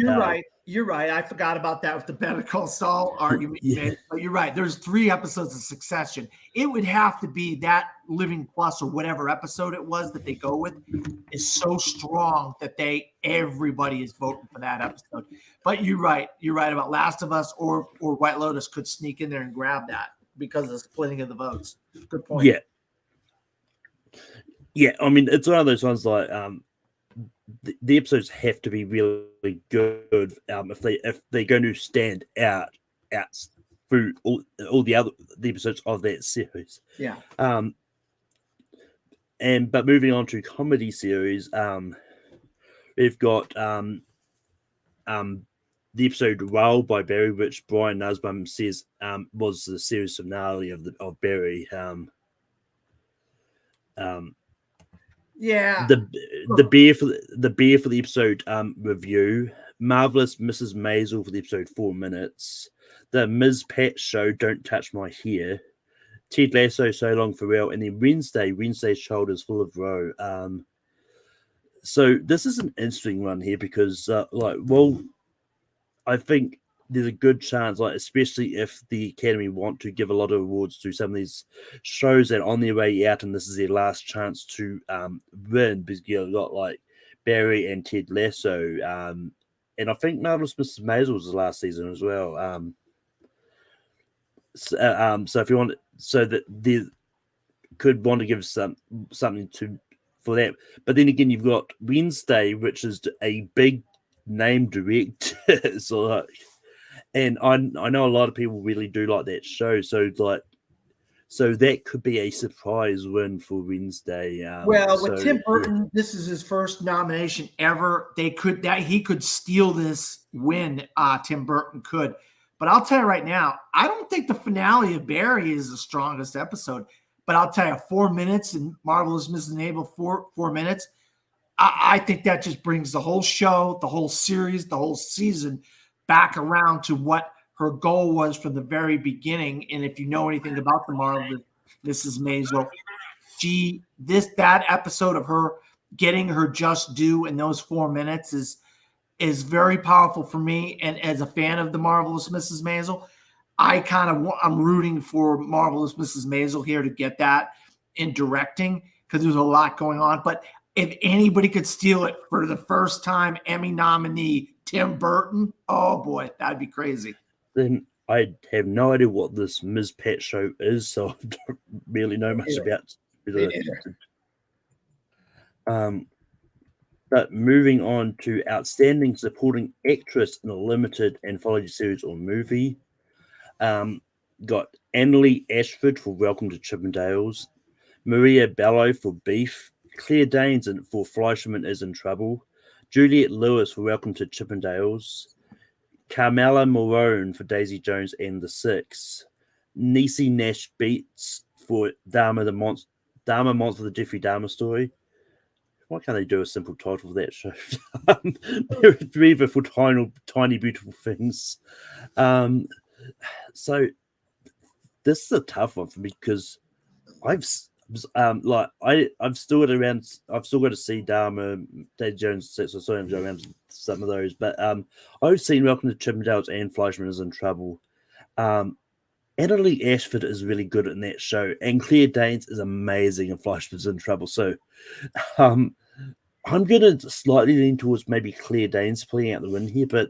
You're right. I forgot about that with the Better Call Saul argument. Yeah. But you're right. There's 3 episodes of Succession. It would have to be that Living Plus or whatever episode it was that they go with is so strong that everybody is voting for that episode. But you're right. You're right about Last of Us or White Lotus could sneak in there and grab that because of the splitting of the votes. Good point. Yeah. I mean, it's one of those ones like the episodes have to be really good if they're going to stand out through all the episodes of that series. Yeah. But moving on to comedy series, we've got the episode "Wow" by Barry, which Brian Nussbaum says was the series finale of Barry. Yeah. The beer for the episode review. Marvelous Mrs. Maisel for the episode 4 minutes. The Ms. Pat Show, Don't Touch My Hair. Ted Lasso, So Long Farewell, and then Wednesday's Child is Full of Roe. So this is an interesting one here because I think there's a good chance, like especially if the Academy want to give a lot of awards to some of these shows that are on their way out, and this is their last chance to win, because you've got like Barry and Ted Lasso, and I think Marvelous Mrs. Maisel was the last season as well. So if you want, so that they could want to give something for that, but then again, you've got Wednesday, which is a big name director, so like. And I know a lot of people really do like that show. So, like, So that could be a surprise win for Wednesday. Well, with Tim Burton, this is his first nomination ever. He could steal this win. Tim Burton could, but I'll tell you right now, I don't think the finale of Barry is the strongest episode. But I'll tell you, 4 minutes and Marvelous Mrs. Maisel, 4 minutes. I think that just brings the whole show, the whole series, the whole season back around to what her goal was from the very beginning. And if you know anything about the Marvelous Mrs. Maisel, that episode of her getting her just due in those 4 minutes is very powerful for me. And as a fan of the Marvelous Mrs. Maisel, I'm rooting for Marvelous Mrs. Maisel here to get that in directing because there's a lot going on. But if anybody could steal it for the first time, Emmy nominee Tim Burton, oh boy, that'd be crazy. Then I have no idea what this Ms. Pat show is, so I don't really know much about it. But moving on to Outstanding Supporting Actress in a Limited Anthology Series or Movie. Got Annalie Ashford for Welcome to Chippendales, Maria Bello for Beef, Claire Danes for Fleischman is in Trouble, Juliette Lewis for Welcome to Chippendales, Carmela Morone for Daisy Jones and the Six, Niecy Nash Beats for Dharma Monster, the Jeffrey Dahmer Story. Why can't they do a simple title for that show? River for Tiny Beautiful Things. So this is a tough one for me because I've still got to see Dharma, Daisy Jones, so I'm around some of those, but I've seen Welcome to Chippendales and Fleischman is in Trouble. Annalie Ashford is really good in that show, and Claire Danes is amazing in Fleischman's in Trouble. So I'm going to slightly lean towards maybe Claire Danes pulling out the win here, but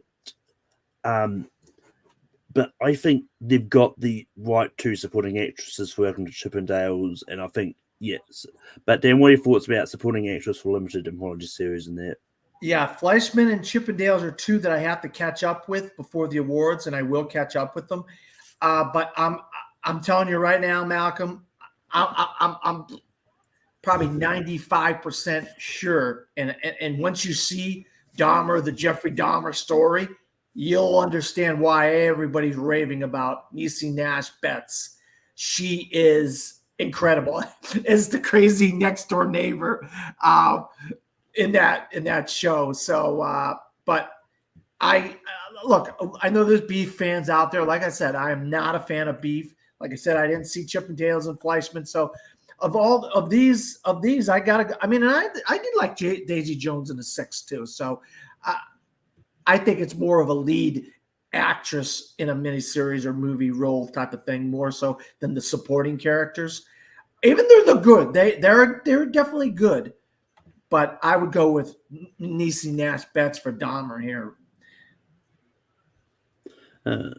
I think they've got the right two supporting actresses for Welcome to Chippendales, and I think, yes. But Dan, what are your thoughts about supporting actress for limited anthology series and that? Yeah, Fleischman and Chippendales are two that I have to catch up with before the awards, and I will catch up with them. But I'm telling you right now, Malcolm, I'm probably 95% sure. And once you see Dahmer, the Jeffrey Dahmer story, you'll understand why everybody's raving about Niecy Nash Betts. She is incredible. As the crazy next door neighbor in that show. So, but I know there's Beef fans out there. Like I said, I am not a fan of Beef. Like I said, I didn't see Chippendales and Fleischman. So of all of these, I gotta. I mean, I did like Daisy Jones and the Six too. So I think it's more of a lead actress in a miniseries or movie role type of thing, more so than the supporting characters. Even though they're good, they're definitely good. But I would go with Niecy Nash Betts for Dahmer here. And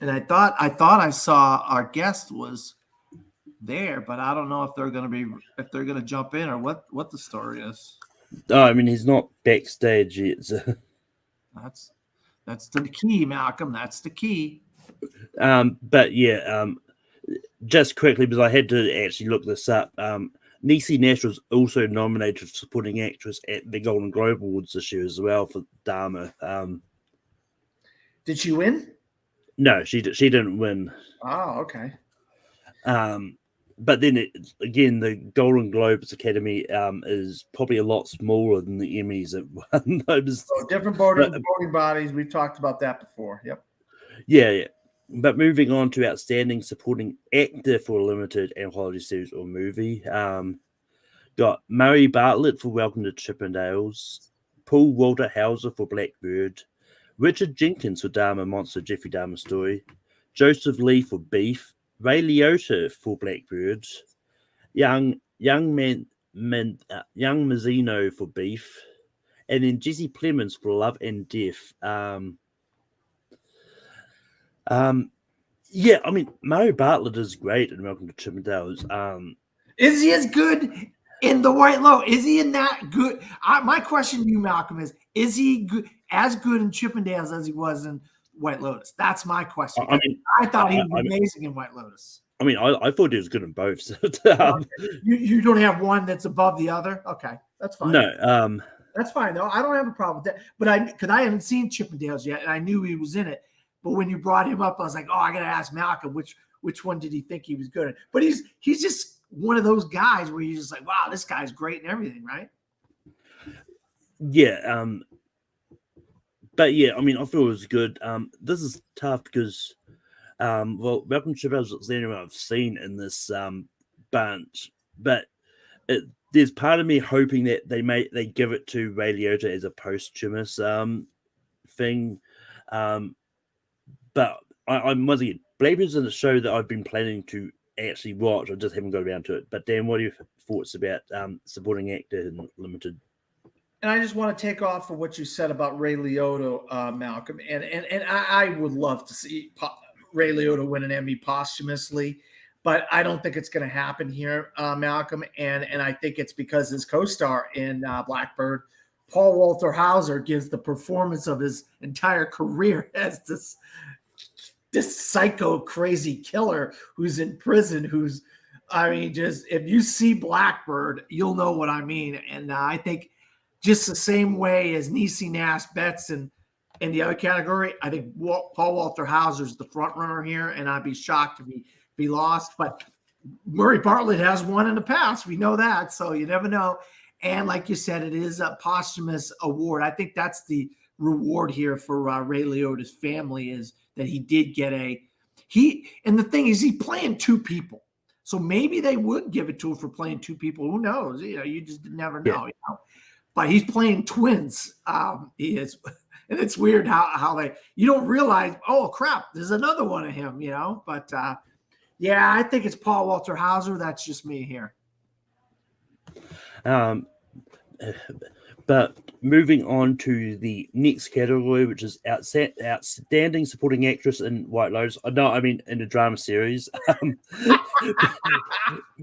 I thought I saw our guest was there, but I don't know if they're going to jump in or what the story is. Oh, I mean, he's not backstage yet. So. That's the key, Malcolm. That's the key. But yeah, just quickly because I had to actually look this up. Niecy Nash was also nominated for supporting actress at the Golden Globe Awards this year as well for Dahmer. Did she win? No, she didn't win. Oh, okay. But then again, the Golden Globes Academy is probably a lot smaller than the Emmys. So different voting bodies. We've talked about that before. Yep. Yeah. But moving on to Outstanding Supporting Actor for a Limited Anthology Series or Movie. Got Murray Bartlett for Welcome to Chippendales, Paul Walter Hauser for Blackbird, Richard Jenkins for Dahmer Monster, Jeffrey Dahmer Story, Joseph Lee for Beef, Ray Liotta for Blackbird, Young Mazzino for Beef, and then Jesse Plemons for Love and Death. Yeah, I mean, Murray Bartlett is great in Welcome to Chippendales. Is he as good in The White Lotus? Is he in that good? My question to you, Malcolm, is he as good in Chippendales as he was in White Lotus? That's my question. I mean, I thought he was I mean, amazing in White Lotus. I mean, I thought he was good in both. So, You don't have one that's above the other? Okay, that's fine. no, That's fine though. I don't have a problem with that. But because I haven't seen Chippendales yet, and I knew he was in it. But when you brought him up, I was like, oh, I gotta ask Malcolm which one did he think he was good at? But he's just one of those guys where you're just like, wow, this guy's great and everything, right? yeah, but yeah, I mean, I feel it was good. This is tough because, well, Malcolm Chippendales is the only one I've seen in this bunch, but there's part of me hoping that they give it to Ray Liotta as a posthumous thing, but I'm once again, Blaber's in a show that I've been planning to actually watch. I just haven't got around to it. But Dan, what are your thoughts about supporting actor in Limited? And I just want to take off of what you said about Ray Liotta, Malcolm, and I would love to see Ray Liotta win an Emmy posthumously, but I don't think it's going to happen here, Malcolm, and I think it's because his co-star in Blackbird, Paul Walter Hauser, gives the performance of his entire career as this psycho crazy killer who's in prison, just if you see Blackbird, you'll know what I mean, and I think. Just the same way as Niecy Nash Betts in the other category, I think Paul Walter Hauser is the front runner here, and I'd be shocked if he lost. But Murray Bartlett has won in the past. We know that, so you never know. And like you said, it is a posthumous award. I think that's the reward here for Ray Liotta's family is that he did get and the thing is he's playing two people. So maybe they would give it to him for playing two people. Who knows? You just never know. Yeah. But he's playing twins. He is, and it's weird how you don't realize. Oh crap! There's another one of him, But yeah, I think it's Paul Walter Hauser. That's just me here. But moving on to the next category, which is outstanding supporting actress in White Lotus. No, I mean in a drama series.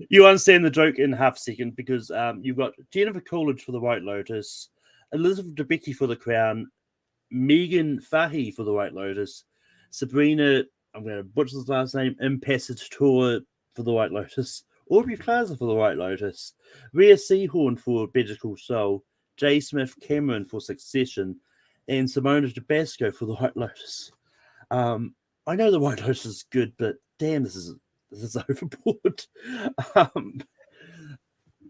You understand the joke in half a second because you've got Jennifer Coolidge for the White Lotus, Elizabeth Debicki for The Crown, Megan Fahey for the White Lotus, Sabrina, I'm going to butcher his last name, Impacitor for the White Lotus, Aubrey Plaza for the White Lotus, Rhea Seehorn for Better Call Saul, J. Smith Cameron for Succession, and Simona Tabasco for the White Lotus. I know the White Lotus is good, but damn, this is overboard. I'll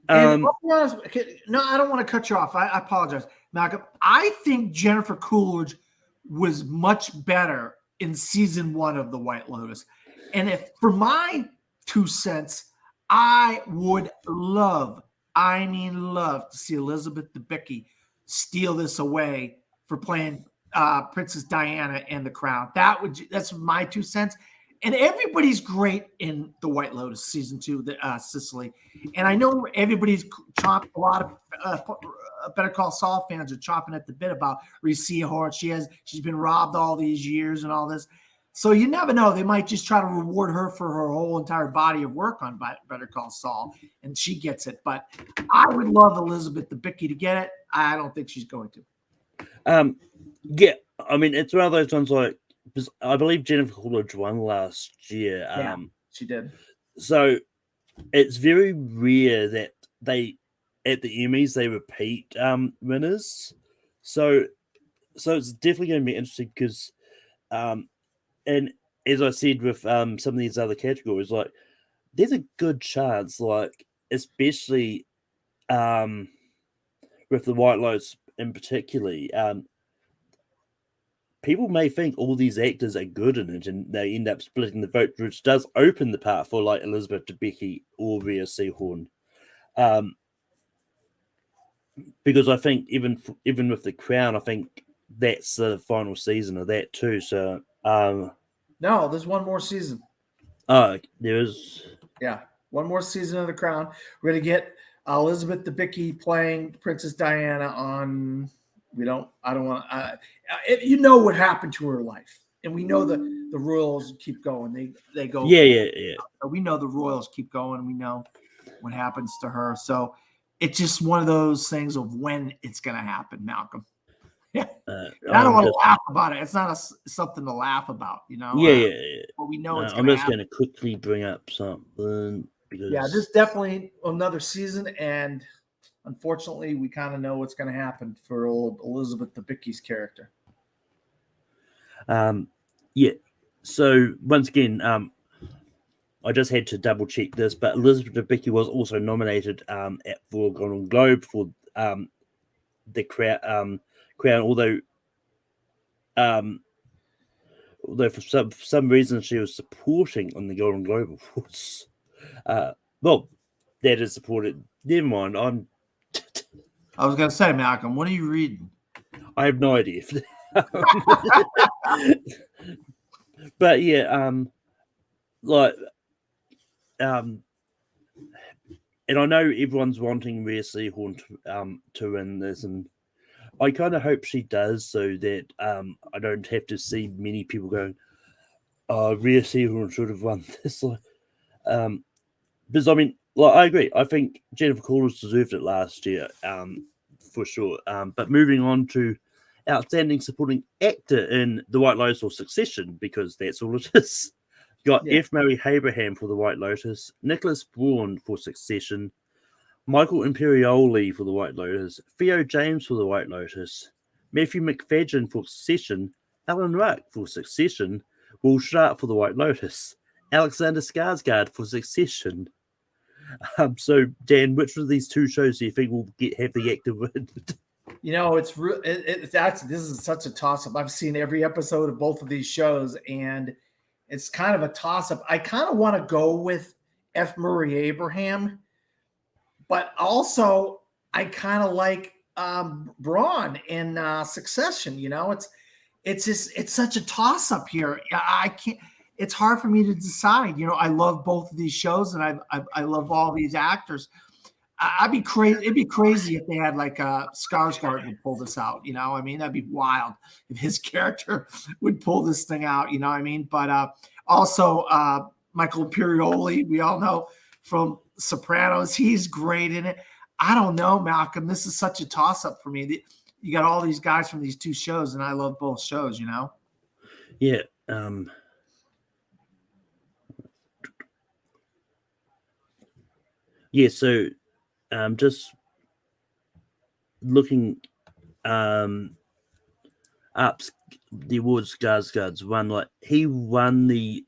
be honest, no, I don't want to cut you off. I apologize, Malcolm. I think Jennifer Coolidge was much better in season 1 of The White Lotus. And if, for my 2 cents, I would love to see Elizabeth Debicki steal this away for playing Princess Diana and The Crown. That's my 2 cents. And everybody's great in The White Lotus season 2, Sicily. And I know everybody's chomping, a lot of Better Call Saul fans are chomping at the bit about Rhea Seehorn. She's been robbed all these years and all this. So you never know. They might just try to reward her for her whole entire body of work on Better Call Saul, and she gets it. But I would love Elizabeth Debicki to get it. I don't think she's going to. Yeah, I mean, it's one of those ones like, I believe Jennifer Coolidge won last year. Yeah, she did. So it's very rare that at the Emmys, they repeat winners. So it's definitely going to be interesting because, and as I said with some of these other categories, like there's a good chance, like especially with the White Lotus in particularly, people may think all these actors are good in it and they end up splitting the vote, which does open the path for like Elizabeth Debicki or Rhea Seehorn. Because I think even with The Crown, I think that's the final season of that too. So no, there's one more season. Oh, there is. Yeah, one more season of The Crown. We're gonna get Elizabeth Debicki playing Princess Diana on. I don't want. You know what happened to her life, and we know the royals keep going. They go. Yeah. We know the royals keep going. We know what happens to her. So it's just one of those things of when it's going to happen, Malcolm. Yeah. I don't I'm want to just, laugh about it. It's not something to laugh about, you know. yeah. But we know it's I'm going to just happen. going to quickly bring up something Yeah, because this is definitely another season, and unfortunately, we kind of know what's going to happen for old Elizabeth Debicki's character. yeah. So once again, I just had to double check this, but Elizabeth Debicki was also nominated for a Golden Globe for the Crown, although for some reason she was supporting on the Golden Globe Awards. Well, that is supported. Never mind. I was going to say, Malcolm, what are you reading? I have no idea. But yeah, like, and I know everyone's wanting Rhea Seehorn to win this, and I kind of hope she does, so that I don't have to see many people going, "Oh, Rhea Seehorn should have won this." Because I mean, like, I agree. I think Jennifer Coolidge deserved it last year, for sure. But moving on to outstanding supporting actor in The White Lotus or Succession, because that's all it is. Got F. Murray Abraham for The White Lotus, Nicholas Braun for Succession, Michael Imperioli for The White Lotus, Theo James for The White Lotus, Matthew McFadden for Succession, Alan Ruck for Succession, Will Sharp for The White Lotus, Alexander Skarsgård for Succession. So, Dan, which of these two shows do you think will have the actor win? You know, it's this is such a toss up. I've seen every episode of both of these shows, and it's kind of a toss up. I kind of want to go with F. Murray Abraham, but also I kind of like Braun in Succession. You know, it's such a toss up here. I can't. It's hard for me to decide. You know, I love both of these shows, and I love all these actors. I'd be crazy. It'd be crazy if they had like Skarsgård would pull this out. You know, I mean, that'd be wild if his character would pull this thing out. You know what I mean? But also Michael Imperioli, we all know from Sopranos, he's great in it. I don't know, Malcolm. This is such a toss up for me. You got all these guys from these two shows, and I love both shows. You know? Yeah. Yeah. So, just looking up the awards Skarsgård's won, like he won he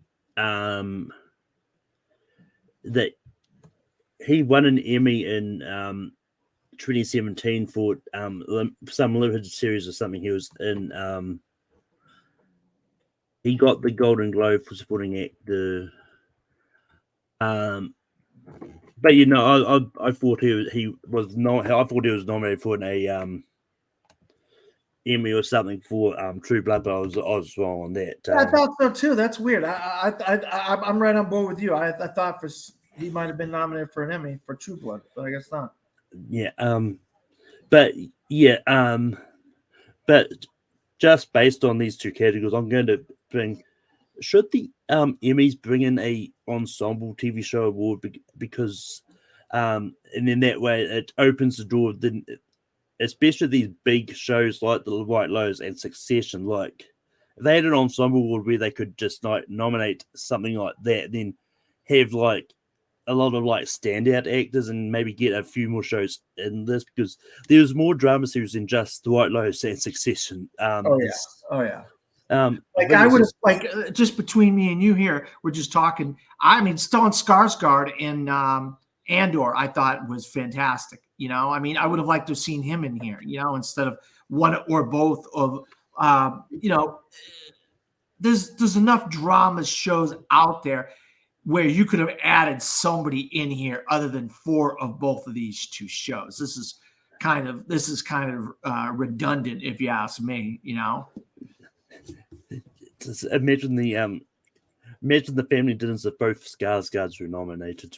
won an Emmy in 2017 for some limited series or something he was in. He got the Golden Globe for supporting actor. But you know, I thought he was not. I thought he was nominated for an Emmy or something for True Blood, but I was wrong on that. I thought so too. That's weird. I'm right on board with you. I thought he might have been nominated for an Emmy for True Blood, but I guess not. Yeah. But yeah. But just based on these two categories, I'm going to bring. Should the Emmys bring in a ensemble TV show award because, and in that way it opens the door. Then, especially these big shows like The White Lotus and Succession, like if they had an ensemble award where they could just like nominate something like that, then have like a lot of like standout actors and maybe get a few more shows in this because there's more drama series than just The White Lotus and Succession. Oh yeah. Like I would have just between me and you here, we're just talking. I mean, Stellan Skarsgård in Andor, I thought was fantastic. You know, I mean, I would have liked to have seen him in here. You know, instead of one or both of. You know, there's enough drama shows out there where you could have added somebody in here other than four of both of these two shows. This is kind of redundant, if you ask me. You know. Imagine the family dinners if both Skarsgårds were nominated.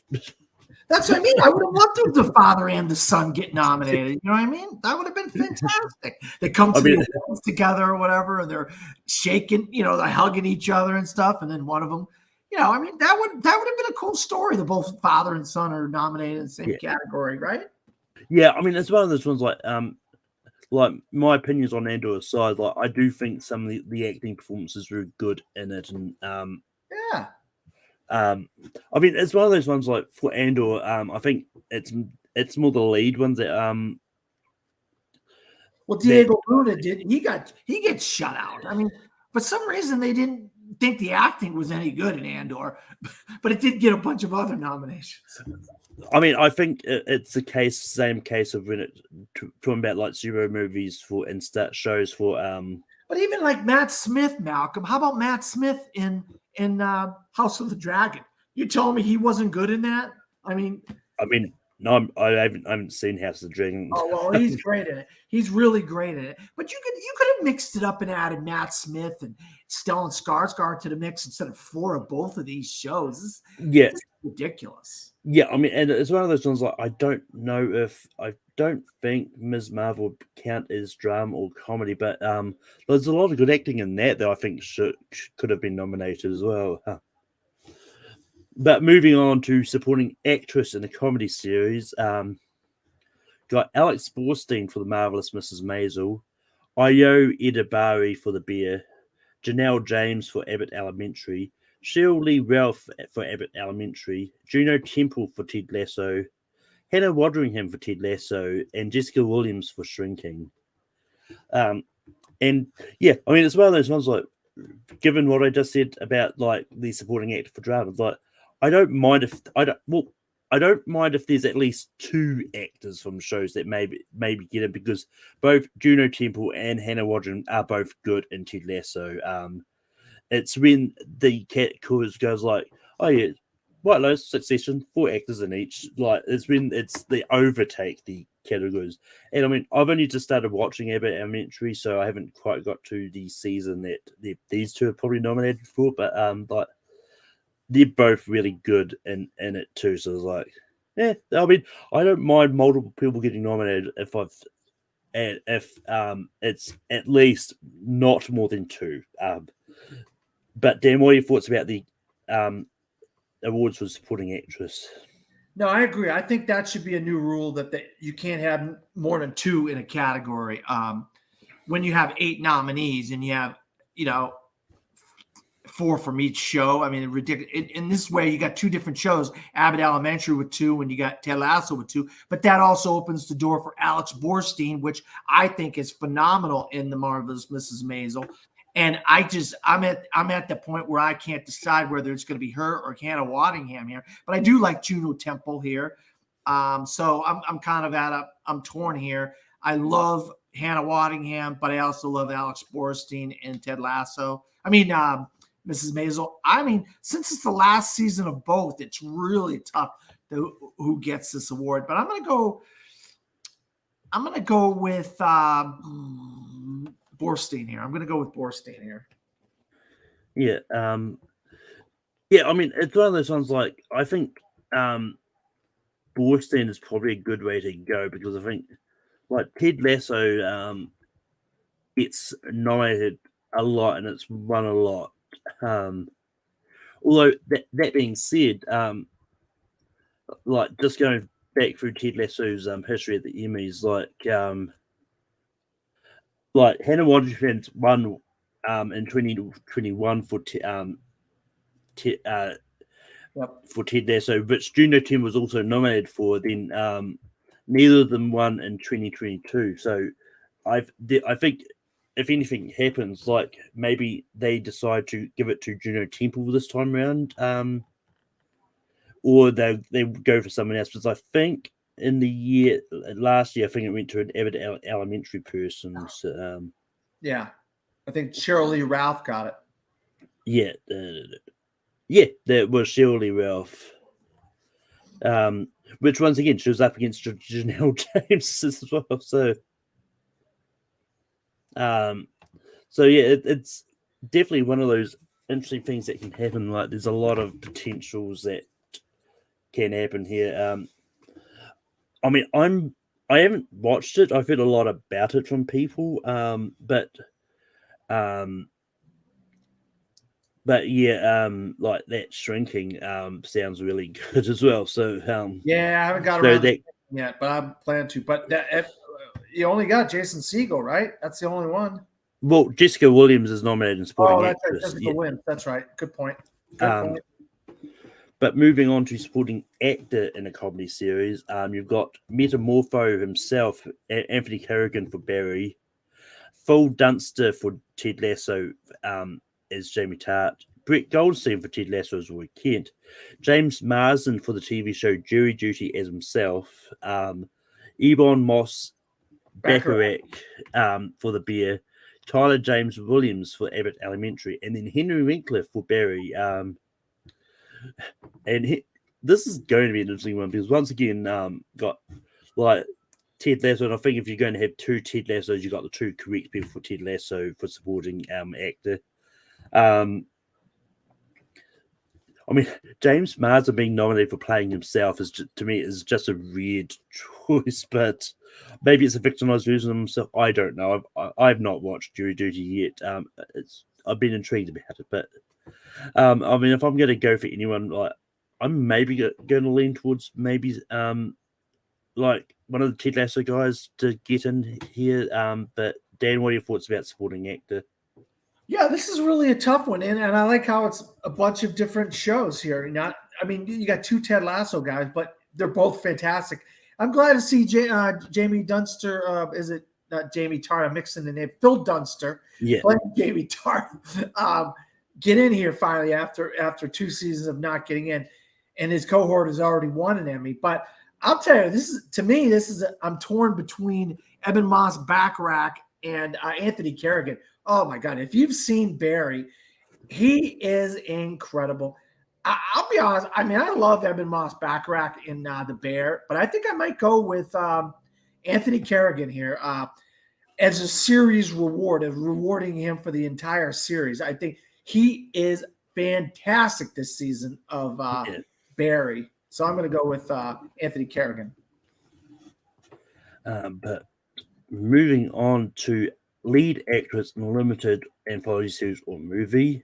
That's what I mean. I would have loved the father and the son get nominated. You know what I mean? That would have been fantastic. They come to the awards together or whatever, and they're shaking, you know, they're hugging each other and stuff. And then one of them, you know, I mean, that would have been a cool story. That both father and son are nominated in the same category, right? Yeah, I mean, it's one of those ones like like my opinions on Andor aside, like I do think some of the acting performances were good in it, and Yeah. I mean it's one of those ones like for Andor, I think it's more the lead ones that Well, Diego Luna he gets shut out. I mean, for some reason they didn't think the acting was any good in Andor, but it did get a bunch of other nominations. I mean, I think it's the same case of when it talking about like superhero movies for and shows for But even like Matt Smith, Malcolm, how about Matt Smith in House of the Dragon? You told me he wasn't good in that. I mean, no, I haven't seen House of the Dragon. oh well, he's great in it. He's really great in it. But you could have mixed it up and added Matt Smith and Stellan Skarsgård to the mix instead of 4 of both of these shows. Yeah, This is ridiculous. yeah. I mean, and it's one of those ones like I don't think Ms. Marvel would count as drama or comedy, but there's a lot of good acting in that I think could have been nominated as well. Huh. But moving on to supporting actress in a comedy series, got Alex Borstein for The Marvelous Mrs. Maisel, Ayo Edebari for The Bear, Janelle James for Abbott Elementary, Cheryl Lee Ralph for Abbott Elementary, Juno Temple for Ted Lasso, Hannah Waddingham for Ted Lasso, and Jessica Williams for Shrinking. And yeah, I mean, it's one of those ones like, given what I just said about like the supporting actor for drama, like I don't mind if there's at least 2 actors from shows that maybe get it, because both Juno Temple and Hannah Waddingham are both good in Ted Lasso. It's when the cat goes like, oh yeah, White Lotus, Succession, 4 actors in each. Like it's when they overtake the categories. And I mean, I've only just started watching Abbott Elementary, so I haven't quite got to the season that these 2 are probably nominated for. But like they're both really good in it too. So it's like, yeah, I mean, I don't mind multiple people getting nominated if it's at least not more than 2. But Dan, what are your thoughts about the awards for supporting actress? No, I agree. I think that should be a new rule that you can't have more than 2 in a category. When you have 8 nominees and you have, 4 from each show. I mean, ridiculous. In this way, you got 2 different shows: Abbott Elementary with 2, and you got Ted Lasso with 2. But that also opens the door for Alex Borstein, which I think is phenomenal in The Marvelous Mrs. Maisel. And I'm at the point where I can't decide whether it's going to be her or Hannah Waddingham here. But I do like Juno Temple here. So I'm kind of I'm torn here. I love Hannah Waddingham, but I also love Alex Borstein and Ted Lasso. I mean, Mrs. Maisel. I mean, since it's the last season of both, it's really tough who gets this award. But I'm gonna go with Borstein here. I'm gonna go with Borstein here. Yeah. Yeah. I mean, it's one of those ones. Like, I think Borstein is probably a good way to go, because I think like Ted Lasso gets nominated a lot and it's won a lot. Although that being said, like just going back through Ted Lasso's history at the Emmys, like Hannah Waddingham won in 2021 for for Ted Lasso, which Juno Temple was also nominated for. Then neither of them won in 2022. So I think if anything happens, like maybe they decide to give it to Juno Temple this time around, or they go for someone else. Because I think in the last year, I think it went to an Abbott Elementary person. So, yeah, I think Cheryl Lee Ralph got it. Yeah, yeah, that was Cheryl Lee Ralph. Which once again she was up against Janelle James as well. So yeah, it's definitely one of those interesting things that can happen. Like there's a lot of potentials that can happen here. I mean, I haven't watched it. I've heard a lot about it from people. But yeah, like that Shrinking sounds really good as well. So yeah, I haven't got around to it yet, but I'm planning to. But you only got Jason Segel, right? That's the only one. Well, Jessica Williams is nominated in supporting Oh, that's right. actress. Jessica Williams. That's right. Good point. Good point. But moving on to supporting actor in a comedy series, you've got Metamorpho himself, Anthony Carrigan for Barry, Phil Dunster for Ted Lasso as Jamie Tart, Brett Goldstein for Ted Lasso as Roy Kent, James Marsden for the TV show Jury Duty as himself, Ebon Moss Bacharach for The Bear, Tyler James Williams for Abbott Elementary, and then Henry Winkler for Barry. This is going to be an interesting one because once again, got like Ted Lasso, and I think if you're going to have two Ted Lassos, you got the two correct people for Ted Lasso for supporting actor. I mean, James Marsden being nominated for playing himself is to me is just a weird choice, but maybe it's a fictionalized version of himself. I don't know. I've not watched Jury Duty yet. I've been intrigued about it, but I mean, if I'm going to go for anyone, like I'm maybe going to lean towards maybe like one of the Ted Lasso guys to get in here. But Dan, what are your thoughts about supporting actor? Yeah, this is really a tough one, and I like how it's a bunch of different shows here. I mean, you got two Ted Lasso guys, but they're both fantastic. I'm glad to see Jamie Dunster. Is it not Jamie Tart? I'm mixing the name. Phil Dunster, playing Jamie Tart. Get in here finally after 2 seasons of not getting in, and his cohort has already won an Emmy. But I'll tell you, I'm torn between Eben Moss Bacharach and Anthony Carrigan. Oh my God! If you've seen Barry, he is incredible. I'll be honest. I mean, I love Eben Moss Bacharach in The Bear, but I think I might go with Anthony Carrigan here as a series reward, of rewarding him for the entire series. I think he is fantastic this season of Barry. So I'm going to go with Anthony Carrigan. But moving on to lead actress in a limited anthology series or movie,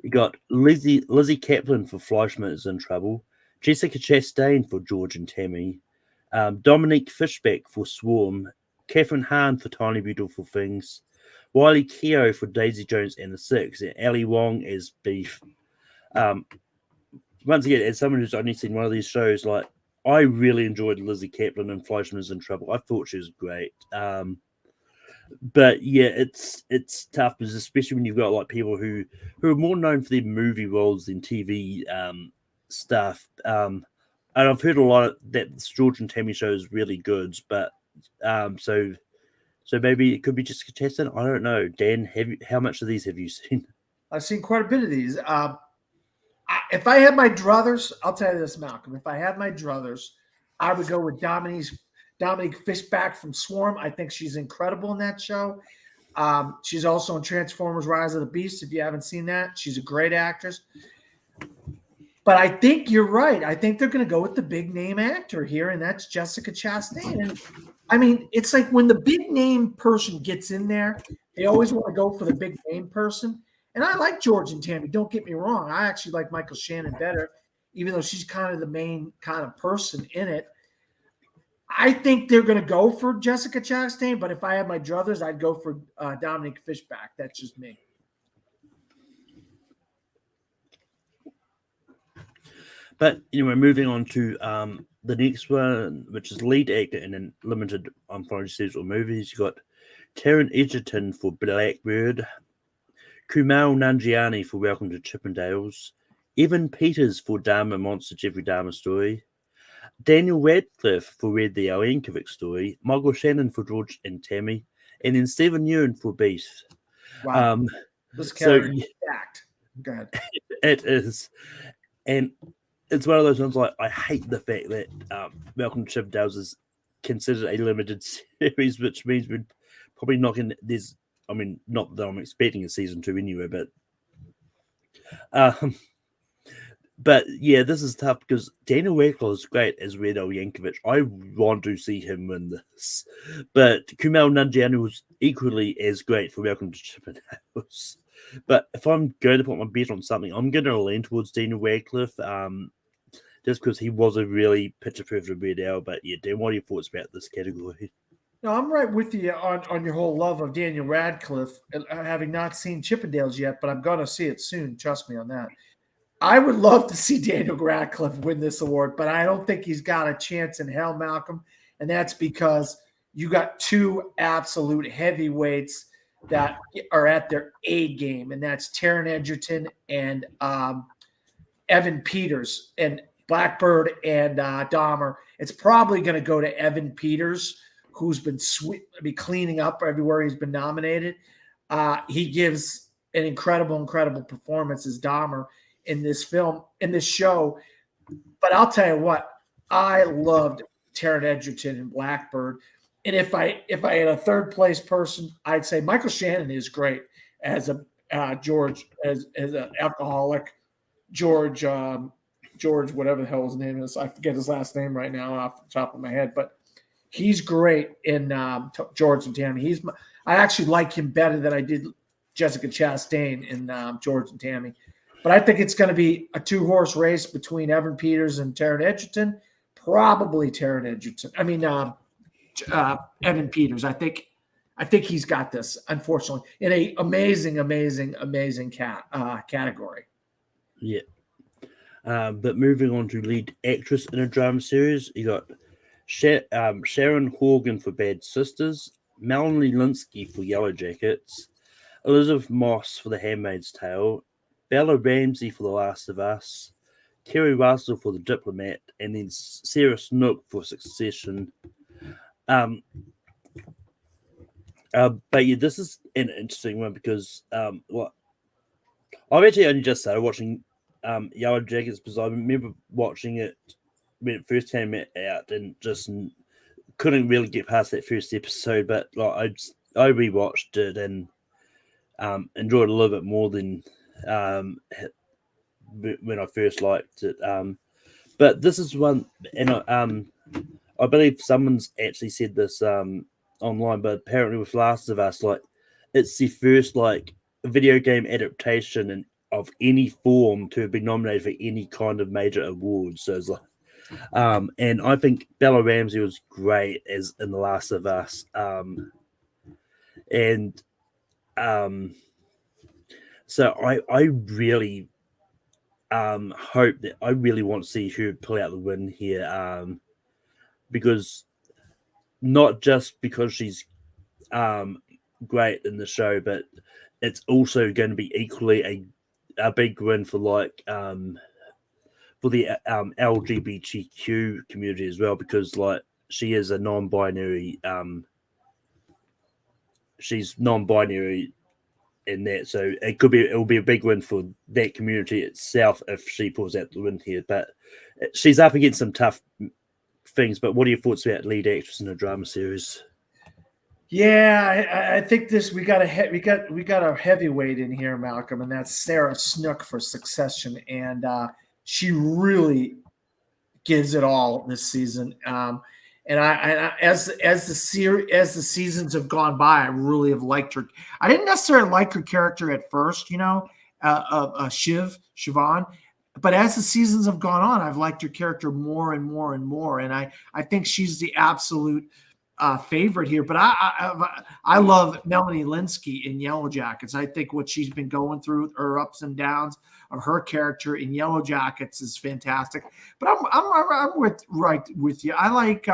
you got Lizzie Kaplan for Fleischman is in Trouble, Jessica Chastain for George and Tammy, Dominique Fishback for Swarm, Catherine Hahn for Tiny Beautiful Things, Wiley Keough for Daisy Jones and the Six, and Ali Wong as Beef. Once again, as someone who's only seen one of these shows, like I really enjoyed Lizzie Kaplan in Fleischman is in Trouble. I thought she was great. But yeah, it's tough, especially when you've got like people who are more known for their movie roles than TV stuff. And I've heard a lot of that George and Tammy show is really good, but so maybe it could be Jessica Chastain. I don't know. Dan, how much of these have you seen? I've seen quite a bit of these. If I had my druthers, I'll tell you this, Malcolm. If I had my druthers, I would go with Dominique Fishback from Swarm. I think she's incredible in that show. She's also in Transformers: Rise of the Beast. If you haven't seen that, she's a great actress. But I think you're right. I think they're going to go with the big name actor here, and that's Jessica Chastain. And I mean, it's like when the big name person gets in there, they always want to go for the big name person. And I like George and Tammy. Don't get me wrong. I actually like Michael Shannon better, even though she's kind of the main kind of person in it. I think they're going to go for Jessica Chastain, but if I had my druthers, I'd go for Dominique Fishback. That's just me. But anyway, moving on to the next one, which is lead actor in a limited anthology series or movies. You got Taron Egerton for Blackbird, Kumail Nanjiani for Welcome to Chippendales, Evan Peters for Dharma Monster Jeffrey Dahmer Story, Daniel Radcliffe for Read the Al Yankovic Story, Michael Shannon for George and Tammy, and then Stephen Yeun for Beef. Wow. This character is stacked. Go ahead. It is. And it's one of those ones like I hate the fact that Welcome to Chippendales is considered a limited series, which means we're probably not going to. I mean, not that I'm expecting a season 2 anyway, but yeah, this is tough because Daniel Radcliffe is great as Weird Al Yankovic. I want to see him win this, but Kumail Nanjiani was equally as great for Welcome to Chippendales. But if I'm going to put my bet on something, I'm going to lean towards Daniel Radcliffe, just because he was a really picture perfect Weird Al. But yeah, Dan, what are your thoughts about this category? No, I'm right with you on your whole love of Daniel Radcliffe, having not seen Chippendales yet, but I'm going to see it soon. Trust me on that. I would love to see Daniel Radcliffe win this award, but I don't think he's got a chance in hell, Malcolm. And that's because you got two absolute heavyweights that are at their A game, and that's Taron Egerton and Evan Peters, and Blackbird and Dahmer. It's probably going to go to Evan Peters, who's been cleaning up everywhere he's been nominated. He gives an incredible performance as Dahmer in this film, in this show. But I'll tell you what, I loved Taron Egerton and Blackbird. And if I had a third place person, I'd say Michael Shannon is great as a George, as an alcoholic. George, whatever the hell his name is, I forget his last name right now off the top of my head, but he's great in George and Tammy. I actually like him better than I did Jessica Chastain in George and Tammy. But I think it's going to be a 2-horse race between Evan Peters and Taron Egerton. Probably Taron Egerton. I mean, Evan Peters. I think he's got this, unfortunately, in a amazing category. Yeah. But moving on to lead actress in a drama series, you got Sharon Horgan for Bad Sisters, Melanie Linsky for Yellow Jackets, Elizabeth Moss for The Handmaid's Tale, Bella Ramsey for The Last of Us, Kerry Russell for The Diplomat, and then Sarah Snook for Succession. But yeah, this is an interesting one because I've actually only just started watching Yellow Jackets because I remember watching it when it first came out and just couldn't really get past that first episode. But like, I rewatched it and enjoyed it a little bit more than when I first liked it. But this is one, and I believe someone's actually said this online, but apparently with Last of Us, like it's the first like video game adaptation of any form to have been nominated for any kind of major award. So it's like, and I think Bella Ramsey was great as in The Last of Us, and so I really hope that I really want to see her pull out the win here, because not just because she's great in the show, but it's also going to be equally a big win for like for the LGBTQ community as well, because like she is a non-binary, she's non-binary in that, so it will be a big win for that community itself if she pulls out the win here. But she's up against some tough things. But what are your thoughts about lead actress in a drama series? Yeah, I think we got a heavyweight in here, Malcolm, and that's Sarah Snook for Succession, and she really gives it all this season. And as the seasons have gone by, I really have liked her. I didn't necessarily like her character at first, Siobhan, but as the seasons have gone on, I've liked her character more and more and more, and I think she's the absolute favorite here. But I love Melanie Linsky in Yellow Jackets. I think what she's been going through, her ups and downs of her character in Yellow Jackets, is fantastic. But I'm right with you. I like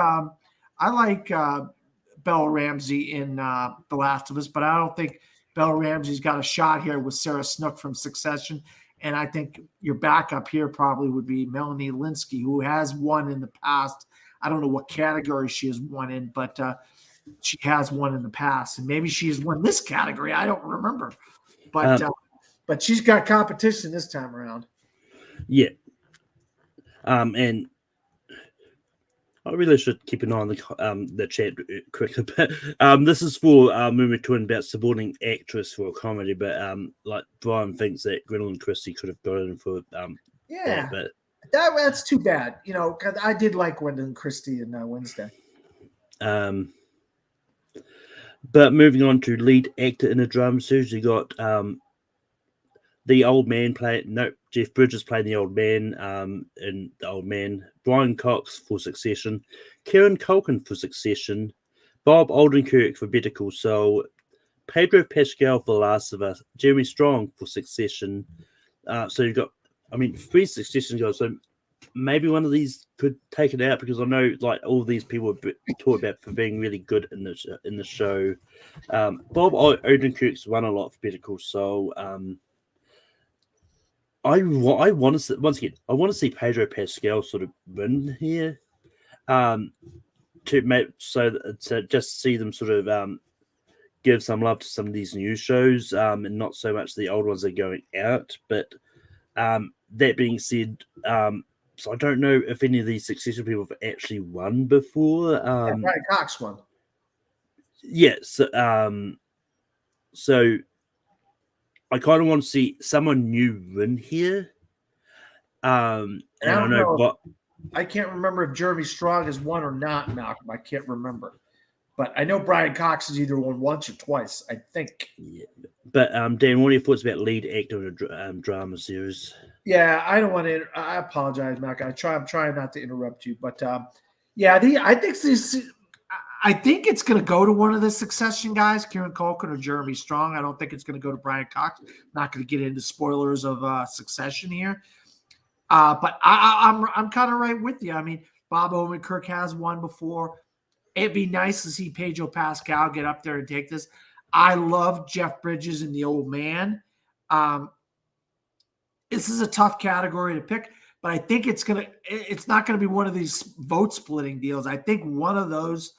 Bella Ramsey in The Last of Us, but I don't think Bella Ramsey's got a shot here with Sarah Snook from Succession. And I think your backup here probably would be Melanie Linsky, who has won in the past. I don't know what category she has won in, but she has won in the past, and maybe she has won this category. I don't remember, but she's got competition this time around. Yeah, and I really should keep an eye on the chat quickly. But this is for when we're talking about supporting actress for a comedy. But like Brian thinks that Gwendolyn Christie could have gotten for yeah, but that's too bad. Because I did like Gwendolyn Christie in Wednesday. But moving on to lead actor in a drama series, you got the old man Jeff Bridges playing the old man in The Old Man, Brian Cox for Succession, Kieran Culkin for Succession, Bob Odenkirk for Better Call Saul, Pedro Pascal for The Last of Us, Jeremy Strong for Succession. So you've got, 3 Succession guys. So maybe one of these could take it out because I know like all these people are talked about for being really good in the show. Bob Odenkirk's won a lot for Better Call Saul. I want to see, once again. I want to see Pedro Pascal sort of win here, to just see them sort of give some love to some of these new shows, and not so much the old ones that are going out. But that being said, so I don't know if any of these Succession people have actually won before. Brian Cox won. Yes. So I kind of want to see someone new win here. And I don't know what. I can't remember if Jeremy Strong has won or not, Malcolm. I can't remember. But I know Brian Cox has either won once or twice, I think. Yeah. But Dan, what are your thoughts about lead actor in a drama series? Yeah, I don't want to. I apologize, Malcolm. I'm trying not to interrupt you, but I think it's going to go to one of the Succession guys, Kieran Culkin or Jeremy Strong. I don't think it's going to go to Brian Cox. Not going to get into spoilers of Succession here. But I'm kind of right with you. I mean, Bob Odenkirk has won before. It'd be nice to see Pedro Pascal get up there and take this. I love Jeff Bridges and The Old Man. This is a tough category to pick, but I think it's not gonna be one of these vote splitting deals. I think one of those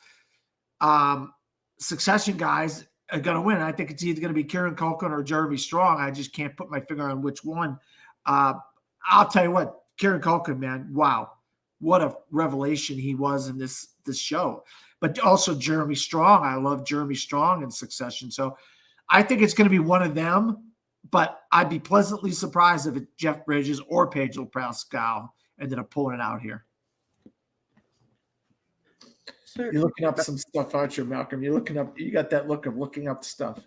Succession guys are gonna win. I think it's either gonna be Kieran Culkin or Jeremy Strong. I just can't put my finger on which one. I'll tell you what, Kieran Culkin, man, wow, what a revelation he was in this show. But also Jeremy Strong. I love Jeremy Strong in Succession. So I think it's going to be one of them, but I'd be pleasantly surprised if it's Jeff Bridges or Pedro Pascal ended up pulling it out here. You're looking up some stuff, aren't you, Malcolm? You got that look of looking up stuff.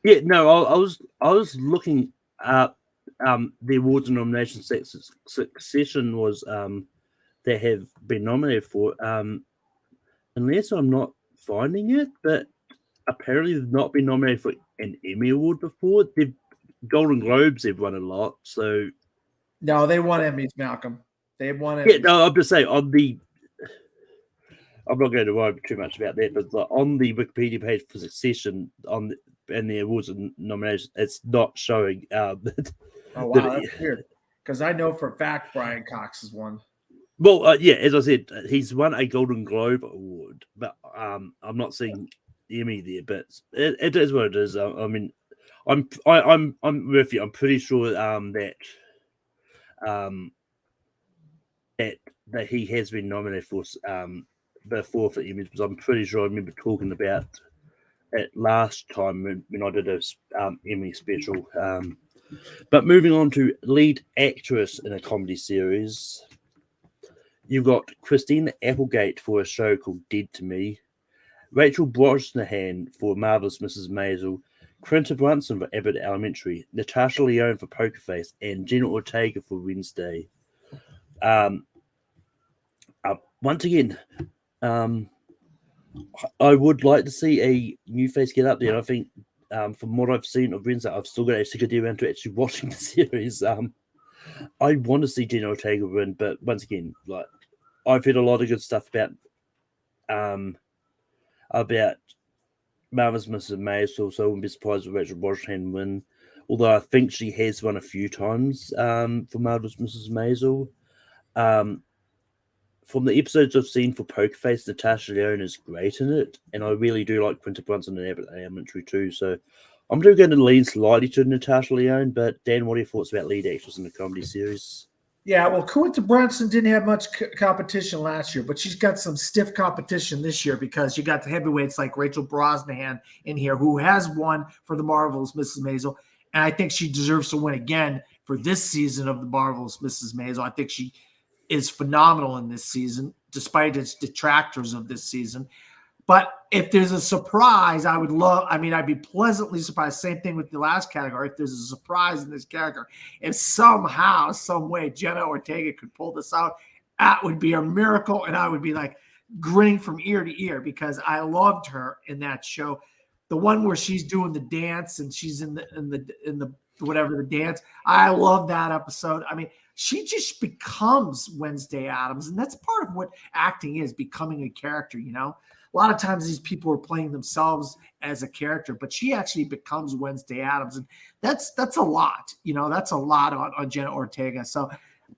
Yeah, no, I was looking at the awards and nominations that Succession was they have been nominated for. Unless I'm not finding it, but apparently they've not been nominated for an Emmy Award before. They've Golden Globes, they've won a lot. So no, they won Emmys, Malcolm. They won Emmys. Yeah, no, I'm just saying I'm not going to worry too much about that, but on the Wikipedia page for Succession and the awards and nominations, it's not showing. Oh wow, that's weird. Because I know for a fact Brian Cox has won. Well, yeah, as I said, he's won a Golden Globe award, but I'm not seeing Emmy there. But it is what it is. I mean, I'm with you. I'm pretty sure that he has been nominated for before for Emmys, because I'm pretty sure I remember talking about it last time when I did a Emmy special. But moving on to lead actress in a comedy series. You've got Christina Applegate for a show called Dead to Me, Rachel Brosnahan for Marvelous Mrs. Maisel, Quinta Brunson for Abbott Elementary, Natasha Lyonne for Poker Face, and Jenna Ortega for Wednesday. Once again, I would like to see a new face get up there. I think from what I've seen of Wednesday, I've still got to get around to actually watching the series. I want to see Jenna Ortega win, but once again, like I've heard a lot of good stuff about Marvelous Mrs. Maisel, so I wouldn't be surprised if Rachel Brosnahan win. Although I think she has won a few times for Marvelous Mrs. Maisel. From the episodes I've seen for Poker Face, Natasha Lyonne is great in it, and I really do like Quinta Brunson and Abbott Elementary too. So I'm going to lean slightly to Natasha Lyonne, but Dan, what are your thoughts about lead actress in the comedy series? Yeah, well, Quinta Brunson didn't have much competition last year, but she's got some stiff competition this year because you got the heavyweights like Rachel Brosnahan in here, who has won for the Marvelous Mrs. Maisel, and I think she deserves to win again for this season of the Marvelous Mrs. Maisel. I think she is phenomenal in this season, despite its detractors of this season. But if there's a surprise, I'd be pleasantly surprised. Same thing with the last category. If there's a surprise in this category, if somehow, some way, Jenna Ortega could pull this out, that would be a miracle. And I would be like, grinning from ear to ear because I loved her in that show. The one where she's doing the dance and she's in the whatever the dance. I love that episode. I mean, she just becomes Wednesday Addams, and that's part of what acting is, becoming a character. A lot of times these people are playing themselves as a character, but she actually becomes Wednesday Addams, and that's a lot. That's a lot on Jenna Ortega. So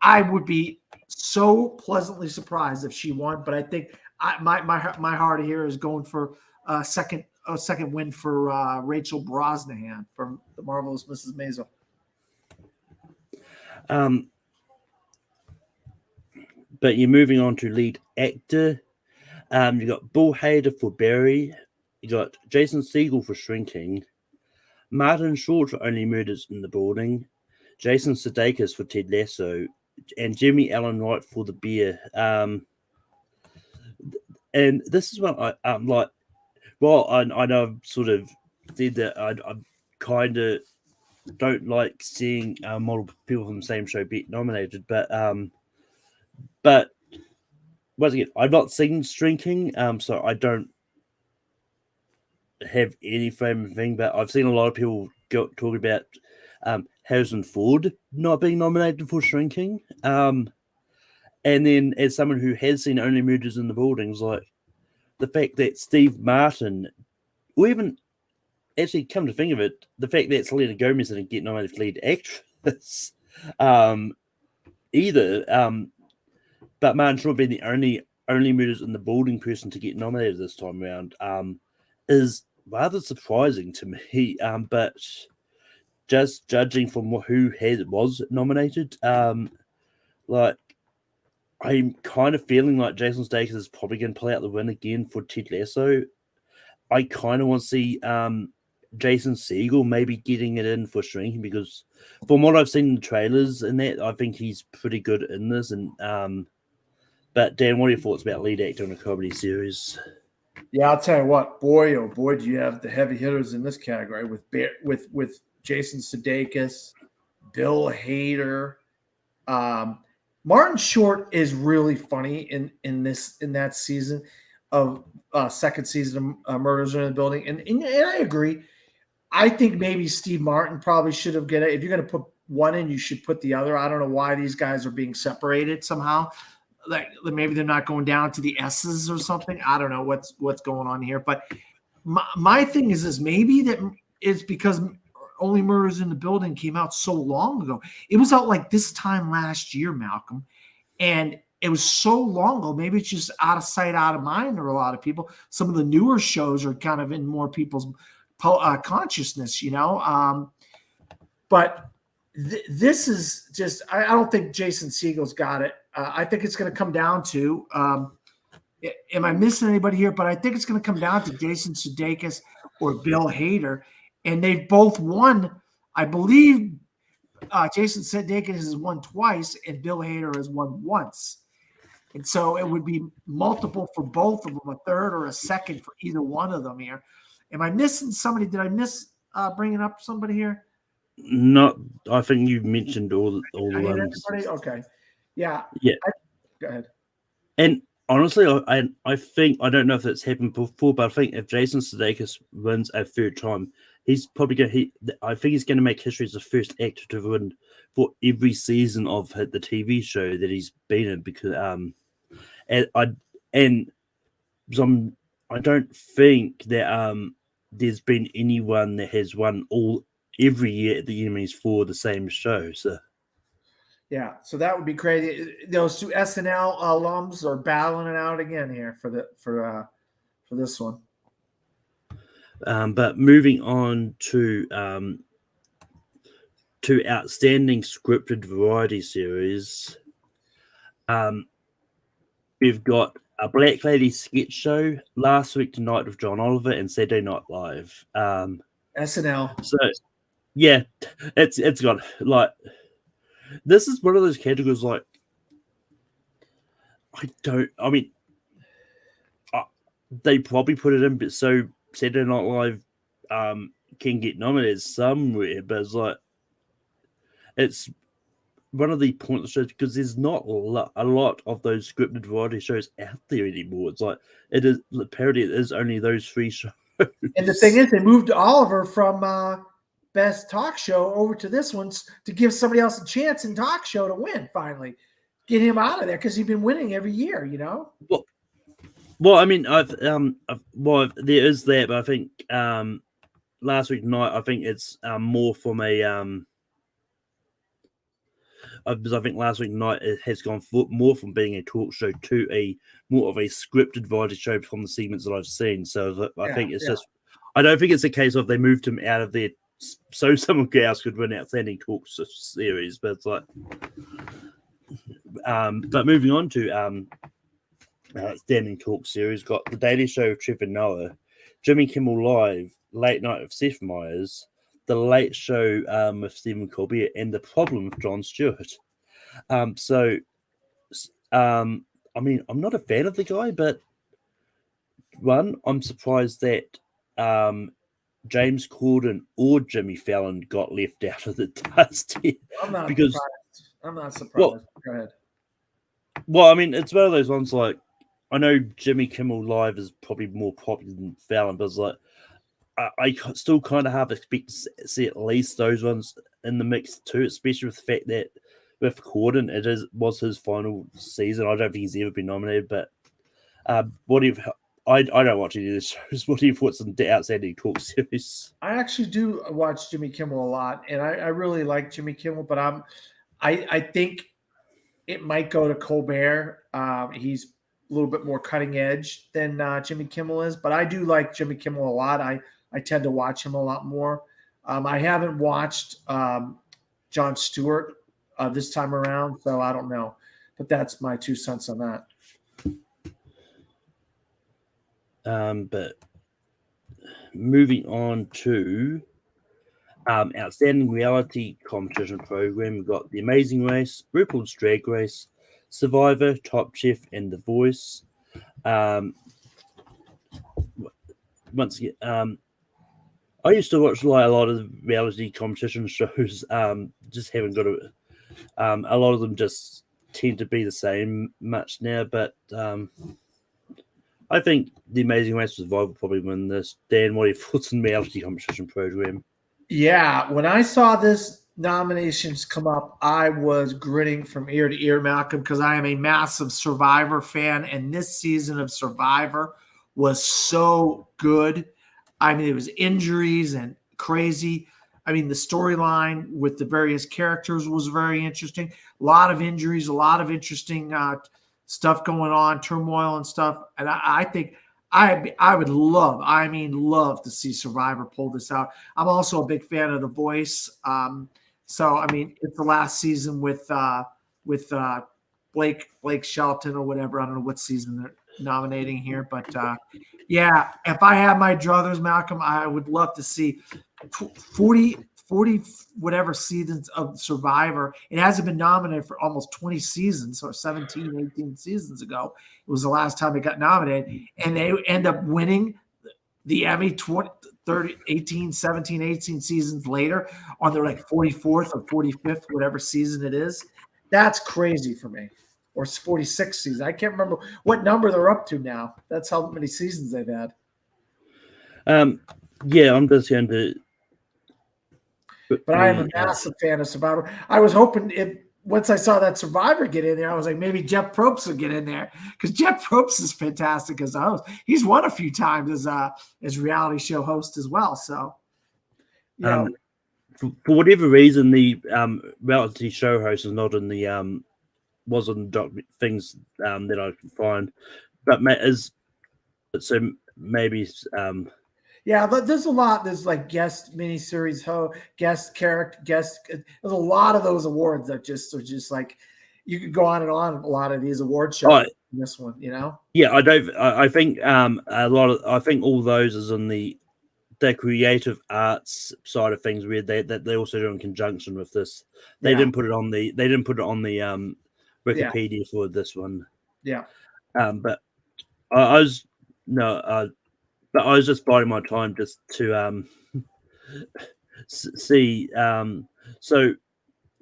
I would be so pleasantly surprised if she won, but I think my heart here is going for a second win for Rachel Brosnahan from The Marvelous Mrs. Maisel. But you're moving on to lead actor. You got Bill Hader for Barry. You got Jason Segel for Shrinking. Martin Short for Only Murders in the Building. Jason Sudeikis for Ted Lasso. And Jimmy Allen White for The Bear. And this is what I'm like. Well, I know I've sort of said that I kind of don't like seeing multiple people from the same show be nominated, but once again, I've not seen Shrinking, so I don't have any frame of thing. But I've seen a lot of people talk about Harrison Ford not being nominated for Shrinking, and then as someone who has seen Only Murders in the Buildings, like the fact that Steve Martin, or even actually come to think of it, the fact that Selena Gomez didn't get nominated for lead actress either. But Martin Short being the only Murders in the Building person to get nominated this time around is rather surprising to me. But just judging from who was nominated, like I'm kind of feeling like Jason Sudeikis is probably going to play out the win again for Ted Lasso. I kind of want to see Jason Segel maybe getting it in for Shrinking, because from what I've seen in the trailers and that, I think he's pretty good in this. And but Dan, what are your thoughts about lead actor in a comedy series? Yeah, I'll tell you what, boy, oh boy, do you have the heavy hitters in this category with Jason Sudeikis, Bill Hader. Martin Short is really funny in that season of second season of Murders in the Building, and I agree. I think maybe Steve Martin probably should have get it. If you're going to put one in, you should put the other. I don't know why these guys are being separated somehow. Like maybe they're not going down to the S's or something. I don't know what's going on here. But my thing is this: maybe that it's because Only Murders in the Building came out so long ago. It was out like this time last year, Malcolm, and it was so long ago. Maybe it's just out of sight, out of mind. There are a lot of people. Some of the newer shows are kind of in more people's consciousness, but this is just. I don't think Jason Segel's got it. I think it's going to come down to. Am I missing anybody here? But I think it's going to come down to Jason Sudeikis or Bill Hader, and they've both won. I believe Jason Sudeikis has won twice, and Bill Hader has won once. And so it would be multiple for both of them, a third or a second for either one of them here. Am I missing somebody? Did I miss bringing up somebody here? Not. I think you mentioned all the ones. Okay. Yeah. Go ahead. And honestly, I think, I don't know if it's happened before, but I think if Jason Sudeikis wins a third time, he's probably going. I think he's going to make history as the first actor to win for every season of the TV show that he's been in. Because I don't think that there's been anyone that has won every year at the Emmys for the same show. So. Yeah, so that would be crazy. Those two SNL alums are battling it out again here for this one. But moving on to outstanding scripted variety series, we've got a Black Lady sketch show, Last Week Tonight with John Oliver, and Saturday Night Live. SNL. So yeah, it's got like. This is one of those categories, like, they probably put it in, but so Saturday Night Live can get nominated somewhere, but it's like, it's one of the pointless shows because there's not a lot of those scripted variety shows out there anymore. It's like it is the parody. It is only those 3 shows. And the thing is, they moved Oliver from Best Talk Show over to this one to give somebody else a chance in talk show to win. Finally, get him out of there because he's been winning every year. You know. Well, I mean, well, there is that, but I think last week night, I think it's more from a because I think last week night it has gone more from being a talk show to a more of a scripted variety show from the segments that I've seen. So I think it's just, I don't think it's a case of they moved him out of there so someone else could win Outstanding Talk series, but it's like, but moving on to Outstanding Talk series, got The Daily Show with Trevor Noah, Jimmy Kimmel Live, Late Night with Seth Meyers, The Late Show with Stephen Colbert, and The Problem with Jon Stewart. I mean, I'm not a fan of the guy, but one, I'm surprised that James Corden or Jimmy Fallon got left out of the dust here. I'm not because surprised. I'm not surprised. Go ahead. Well, I mean, it's one of those ones like I know Jimmy Kimmel Live is probably more popular than Fallon, but it's like I still kind of have expect to see at least those ones in the mix too, especially with the fact that with Corden, was his final season. I don't think he's ever been nominated, but what do you? I don't watch any of the shows. What do you thoughts on the Outstanding Talk series? I actually do watch Jimmy Kimmel a lot, and I really like Jimmy Kimmel, but I think it might go to Colbert. He's a little bit more cutting edge than Jimmy Kimmel is, but I do like Jimmy Kimmel a lot. I tend to watch him a lot more. I haven't watched Jon Stewart this time around, so I don't know. But that's my 2 cents on that. But moving on to Outstanding Reality Competition Program, we've got The Amazing Race, RuPaul's Drag Race, Survivor, Top Chef, and The Voice. Once again, I used to watch like a lot of reality competition shows. Just haven't got a lot of them just tend to be the same much now. But I think The Amazing Race Survivor will probably win this. Dan, what are your thoughts on reality competition program? Yeah, when I saw this nominations come up, I was grinning from ear to ear, Malcolm, because I am a massive Survivor fan, and this season of Survivor was so good. I mean, it was injuries and crazy. I mean, the storyline with the various characters was very interesting. A lot of injuries, a lot of interesting stuff going on, turmoil and stuff. And I think I would love to see Survivor pull this out. I'm also a big fan of The Voice. So, I mean, it's the last season with Blake Shelton or whatever. I don't know what season they're nominating here, but yeah, if I had my druthers, Malcolm, I would love to see 40 whatever seasons of Survivor. It hasn't been nominated for almost 20 seasons, or 17, 18 seasons ago. It was the last time it got nominated, and they end up winning the Emmy 17, 18 seasons later on their like 44th or 45th, whatever season it is. That's crazy for me. Or 46 seasons. I can't remember what number they're up to now. That's how many seasons they've had. Yeah, I'm just going to. But I am a massive fan of Survivor. I was hoping once I saw that Survivor get in there, I was like, maybe Jeff Probst will get in there, because Jeff Probst is fantastic as a host. He's won a few times as reality show host as well. So, you know, for whatever reason, the reality show host is not in the wasn't things that I can find, but so maybe yeah, but there's a lot. There's like guest miniseries, guest character, guest. There's a lot of those awards that are just like you could go on and on. A lot of these award shows. This one, you know. Yeah, I think a lot of. I think all those is on the creative arts side of things, where they also do in conjunction with this. They didn't put it on the. They didn't put it on the Wikipedia for this one. Yeah. But I was but I was just biding my time just to see. So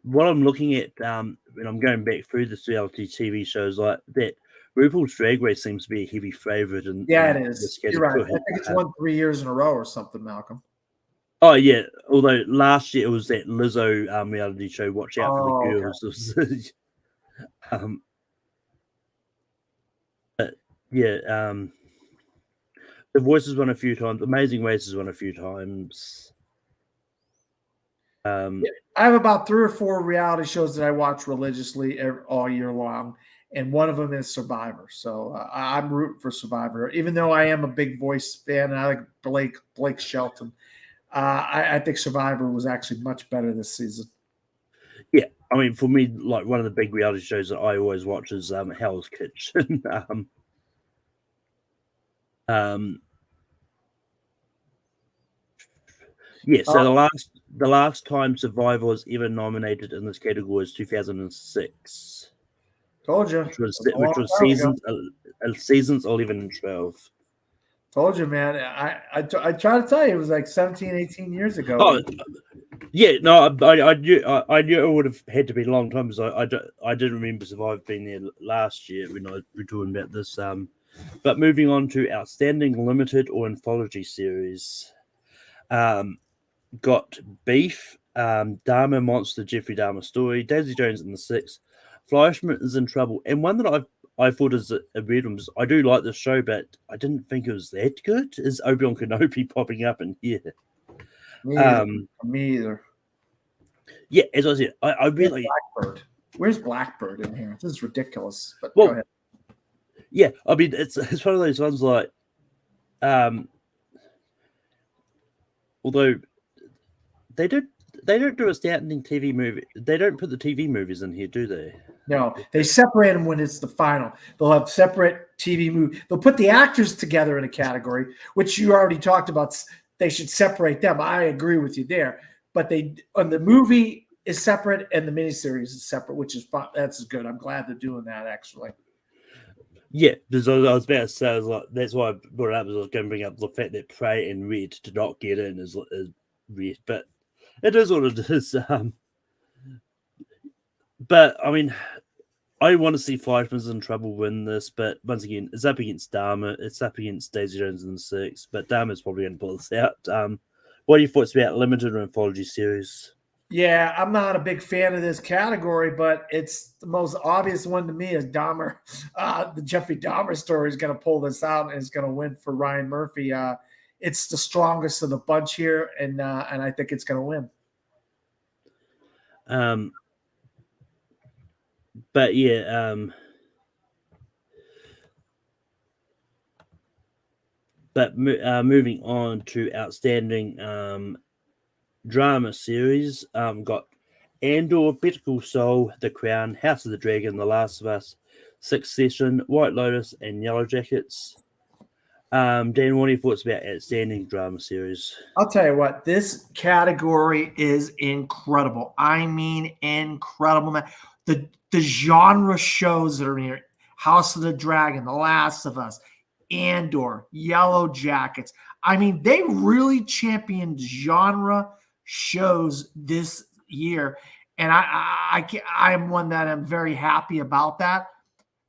what I'm looking at when I'm going back through the reality TV shows like that, RuPaul's Drag Race seems to be a heavy favorite in Yeah, it this is. You're right. I category. think it's won 3 years in a row or something, Malcolm. Oh yeah, although last year it was that Lizzo reality show, Watch Out for the Oh, okay. Girls. But yeah, The Voice has won a few times. Amazing Race has won a few times. I have about 3 or 4 reality shows that I watch religiously all year long, and one of them is Survivor. So I'm rooting for Survivor, even though I am a big Voice fan and I like Blake Shelton. I think Survivor was actually much better this season. Yeah, I mean, for me, like one of the big reality shows that I always watch is Hell's Kitchen. Yeah, so the last time Survivor was ever nominated in this category was 2006, Told you. which was seasons 11 and 12. Told you, man. I try to tell you, it was like 17, 18 years ago. Oh, yeah, no, I knew it would have had to be a long time because I didn't remember Survivor being there last year when I were talking about this. But moving on to outstanding limited or anthology series, got Beef, Dharma Monster, Jeffrey Dahmer Story, Daisy Jones and the Six, Fleischman is in Trouble, and one that I thought is a weird one. I do like this show, but I didn't think it was that good. Is Obi-Wan Kenobi popping up in here? Me either. Yeah, as I said, I really Blackbird. Where's Blackbird in here? This is ridiculous. But well, go ahead. Yeah, I mean it's one of those ones like, although they don't do a standing TV movie. They don't put the TV movies in here, do they? No, they separate them when it's the final. They'll have separate TV movie. They'll put the actors together in a category, which you already talked about. They should separate them. I agree with you there. But the movie is separate and the miniseries is separate, which is fun. That's good. I'm glad they're doing that actually. Yeah, because I was about to say, that's why I brought it up. I was going to bring up the fact that Prey and Red to not get in is Red, but it is what it is. But I mean, I want to see Fleischman's in Trouble win this, but once again, it's up against Dahmer, it's up against Daisy Jones and the Six, but Dahmer's probably going to pull this out. What are your thoughts about limited or anthology series? Yeah, I'm not a big fan of this category, but it's the most obvious one to me is Dahmer. The Jeffrey Dahmer story is going to pull this out and is going to win for Ryan Murphy. It's the strongest of the bunch here, and I think it's going to win. But yeah, moving on to outstanding drama series, got Andor, Better Call Saul, The Crown, House of the Dragon, The Last of Us, Succession, White Lotus, and Yellow Jackets. Dan, what are your thoughts about outstanding drama series? I'll tell you what, this category is incredible. I mean, incredible, man. The genre shows that are in here: House of the Dragon, The Last of Us, Andor, Yellow Jackets. I mean, they really championed genre shows this year, and I'm one that I'm very happy about that.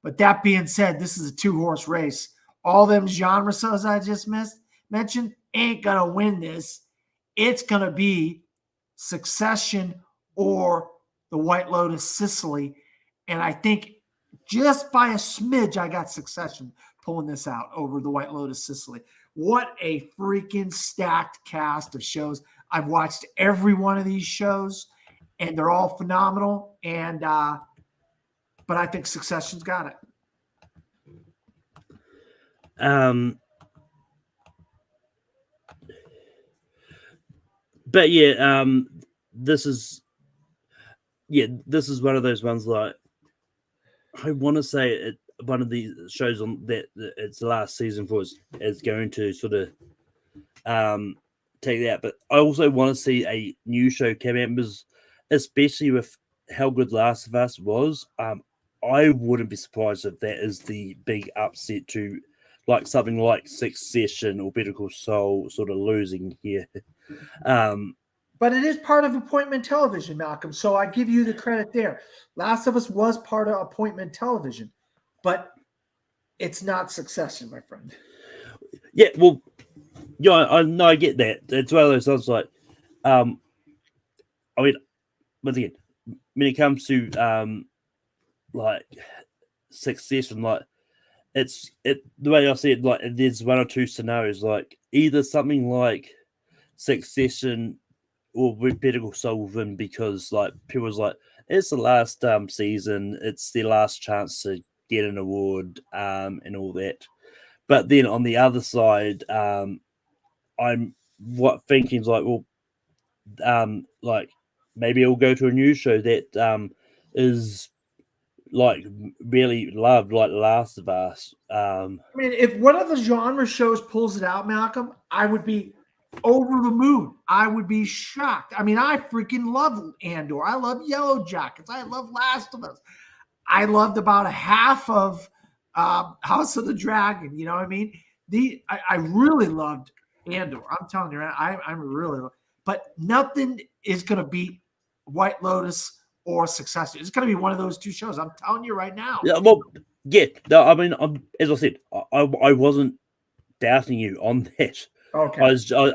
But that being said, this is a 2-horse race. All them genre shows I just mentioned ain't gonna win this. It's gonna be Succession or The White Lotus Sicily, and I think just by a smidge, I got Succession pulling this out over The White Lotus Sicily. What a freaking stacked cast of shows. I've watched every one of these shows, and they're all phenomenal. And but I think Succession's got it. But yeah, this is one of those ones like I want to say one of the shows on that its last season for is going to sort of take that. But I also want to see a new show come out because, especially with how good Last of Us was, I wouldn't be surprised if that is the big upset to like something like Succession or Better Call Saul sort of losing here. But it is part of appointment television, Malcolm. So I give you the credit there. Last of Us was part of appointment television, but it's not Succession, my friend. Yeah, well, yeah, I know, I get that. It's one of those sounds like, I mean, once again, when it comes to like Succession, like the way I see it, like there's one or two scenarios, like either something like Succession or Better Call Saul because like people's like it's the last season, it's their last chance to get an award and all that. But then on the other side, I'm thinking like, well, like maybe I'll go to a news show that is like really loved, like The Last of Us. I mean, if one of the genre shows pulls it out, Malcolm, I would be over the moon. I would be shocked. I mean, I freaking love Andor. I love Yellow Jackets. I love Last of Us. I loved about a half of House of the Dragon. You know what I mean? I really loved Andor. I'm telling you, I'm really, but nothing is going to beat White Lotus or Succession. It's going to be one of those two shows. I'm telling you right now. Yeah, well, yeah. No, I mean, as I said, I wasn't doubting you on that. Okay. I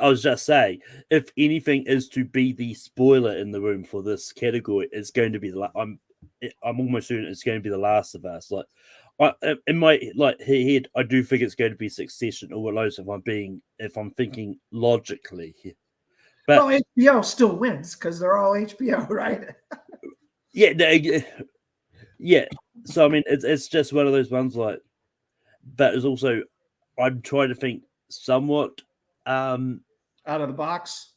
was just saying, if anything is to be the spoiler in the room for this category, it's going to be I'm almost certain it's going to be The Last of Us. Like, in my head, I do think it's going to be Succession or Lotus if I'm thinking logically. But well, HBO still wins because they're all HBO, right? Yeah. So I mean, it's just one of those ones like, but it's also I'm trying to think somewhat out of the box.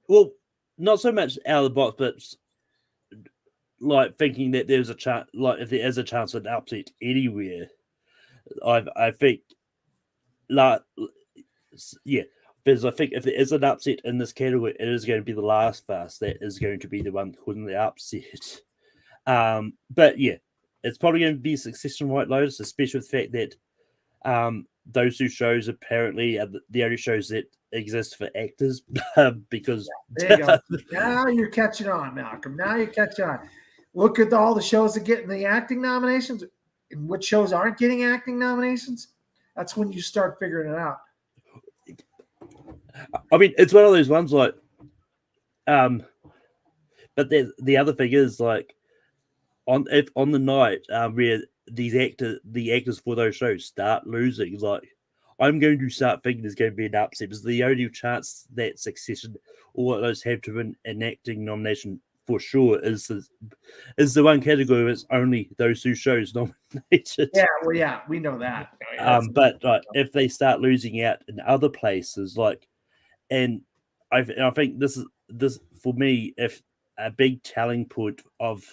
Well, not so much out of the box, but like thinking that there's a chance, like if there is a chance of an upset anywhere, I think, like, yeah, because I think if there is an upset in this category, it is going to be The Last of Us that is going to be the one causing the upset. But yeah, it's probably going to be Succession, White Lotus, especially with the fact that those two shows apparently are the only shows that exist for actors because there you go. Now you're catching on, Malcolm. Now you're catching on. Look at all the shows that get the acting nominations and what shows aren't getting acting nominations. That's when you start figuring it out. I mean, it's one of those ones like, but the other thing is like, on the night where the actors for those shows start losing, like I'm going to start thinking there's going to be an upset because the only chance that Succession or those have to win an acting nomination for sure is the one category where it's only those two shows nominated. Yeah, well, yeah, we know that. But like if they start losing out in other places, like, and I think this for me, if a big telling point of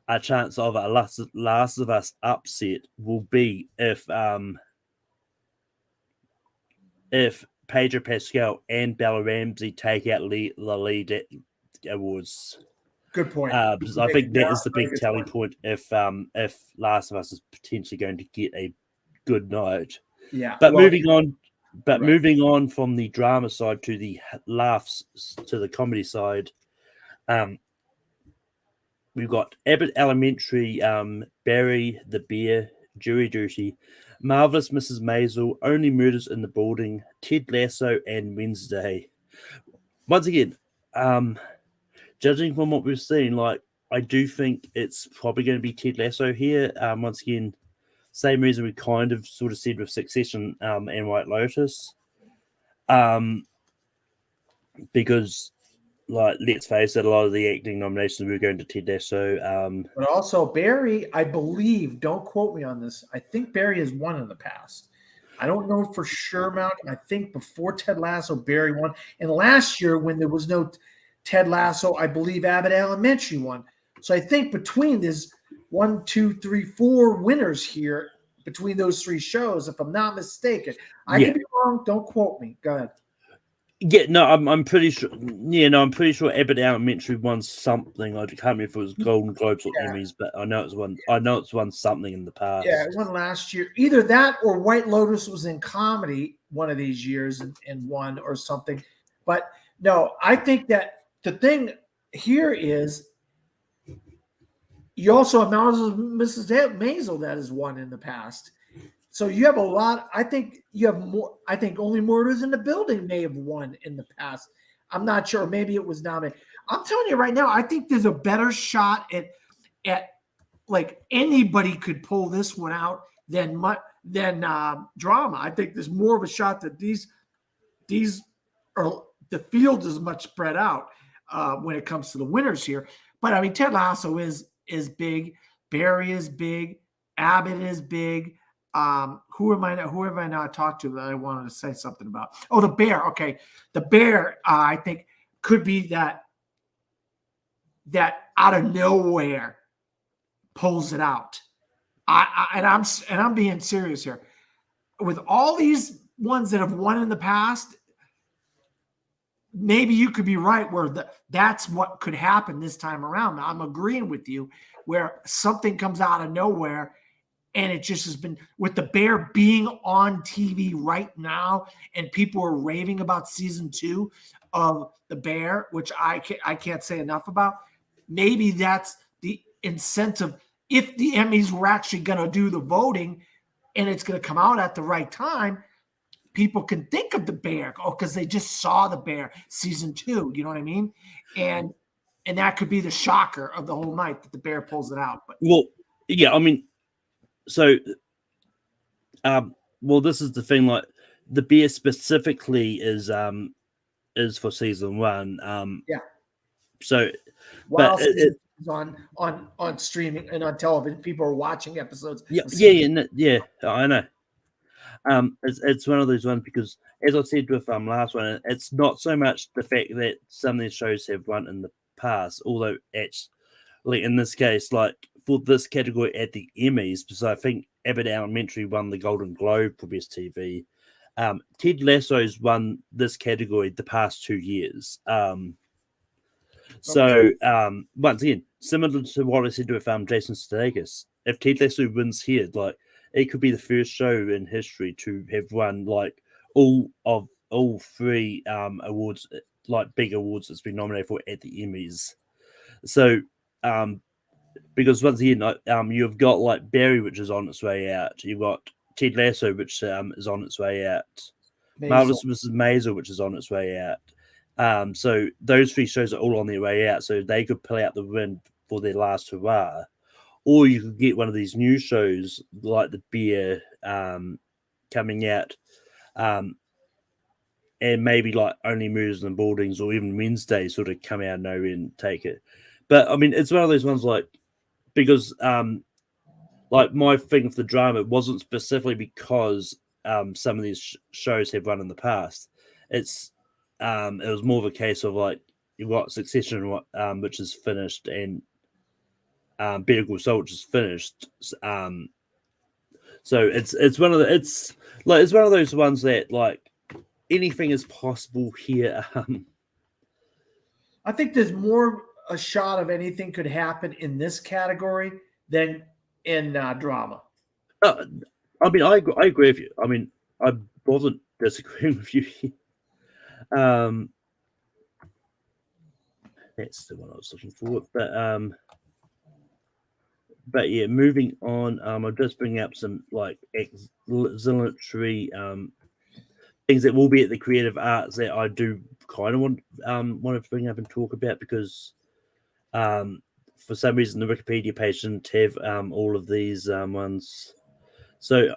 a chance of a Last of Us upset will be if Pedro Pascal and Bella Ramsey take out the lead awards. Good point. Because I think that is the big telling point if Last of Us is potentially going to get a good night. Yeah. But moving on from the drama side to the laughs to the comedy side, we've got Abbott Elementary, Barry the Bear, Jury Duty, Marvelous Mrs. Maisel, Only Murders in the Building, Ted Lasso, and Wednesday. Once again, judging from what we've seen, like I do think it's probably going to be Ted Lasso here. Once again, same reason we kind of sort of said with Succession and White Lotus. Because, like, let's face it, a lot of the acting nominations were going to Ted Lasso. But also Barry, I believe, don't quote me on this, I think Barry has won in the past. I don't know for sure, Malcolm. I think before Ted Lasso, Barry won. And last year, when there was no Ted Lasso, I believe Abbott Elementary won. So I think between there's 1, 2, 3, 4 winners here between those three shows, if I'm not mistaken. I could be wrong. Don't quote me. Go ahead. Yeah, no, I'm pretty sure. Yeah, no, I'm pretty sure Abbott Elementary won something. I can't remember if it was Golden Globes or Emmys, but I know it's won. I know it's won something in the past. Yeah, it won last year. Either that or White Lotus was in comedy one of these years and won or something. But no, I think that the thing here is you also have Mrs. Maisel that has won in the past. So you have a lot. I think you have more. I think Only Murders in the Building may have won in the past. I'm not sure. Maybe it was nominated. I'm telling you right now, I think there's a better shot at like anybody could pull this one out than drama. I think there's more of a shot that these are the field is much spread out when it comes to the winners here. But I mean, Ted Lasso is big. Barry is big. Abbott is big. Who have I not talked to that I wanted to say something about? Oh, The Bear. Okay. The Bear, I think could be that out of nowhere pulls it out. I'm being serious here. With all these ones that have won in the past, maybe you could be right where that's what could happen this time around. I'm agreeing with you where something comes out of nowhere. And it just has been with The Bear being on TV right now, and people are raving about season 2 of The Bear, which I can't say enough about. Maybe that's the incentive. If the Emmys were actually going to do the voting, and it's going to come out at the right time, people can think of The Bear, because they just saw The Bear season 2. You know what I mean? And that could be the shocker of the whole night that The Bear pulls it out. But well, yeah, I mean. So, well, this is the thing. Like, The Bear specifically is for season 1. Yeah. So, while but season is on streaming and on television, people are watching episodes. yeah, I know. It's one of those ones because, as I said with last one, it's not so much the fact that some of these shows have won in the past, although actually in this case, like. For this category at the Emmys, because I think Abbott Elementary won the Golden Globe for Best TV. Ted Lasso's won this category the past 2 years. So once again, similar to what I said with Jason Sudeikis, if Ted Lasso wins here, like it could be the first show in history to have won like all 3 awards, like big awards that's been nominated for at the Emmys. So because once again, you've got like Barry, which is on its way out. You've got Ted Lasso, which is on its way out. Marvelous Mrs. Maisel, which is on its way out. So those 3 shows are all on their way out. So they could pull out the win for their last hurrah. Or you could get one of these new shows like The Bear coming out. And maybe like Only Murders in the Buildings or even Wednesday sort of come out of nowhere and take it. But I mean, it's one of those ones like, because like my thing with the drama, it wasn't specifically because some of these shows have run in the past. It was more of a case of like you've got Succession, which is finished, and Better Call Saul, which is finished. So it's one of those ones that like anything is possible here. I think there's more a shot of anything could happen in this category than in drama. I mean, I agree with you. I mean, I wasn't disagreeing with you. That's the one I was looking for. But yeah, moving on. I'll just bring up some like exemplary things that will be at the Creative Arts that I do kind of want to bring up and talk about because. For some reason, the Wikipedia page didn't have all of these ones. So,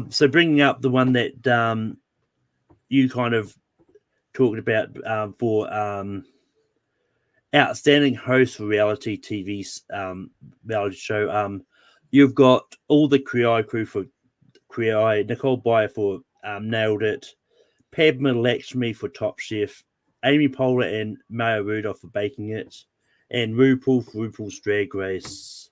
so bringing up the one that you kind of talked about for outstanding host for reality TV reality show. You've got all the Cree crew for Cree, Nicole Byer for Nailed It, Padma Lakshmi for Top Chef, Amy Poehler and Maya Rudolph for Baking It, and RuPaul for RuPaul's Drag Race.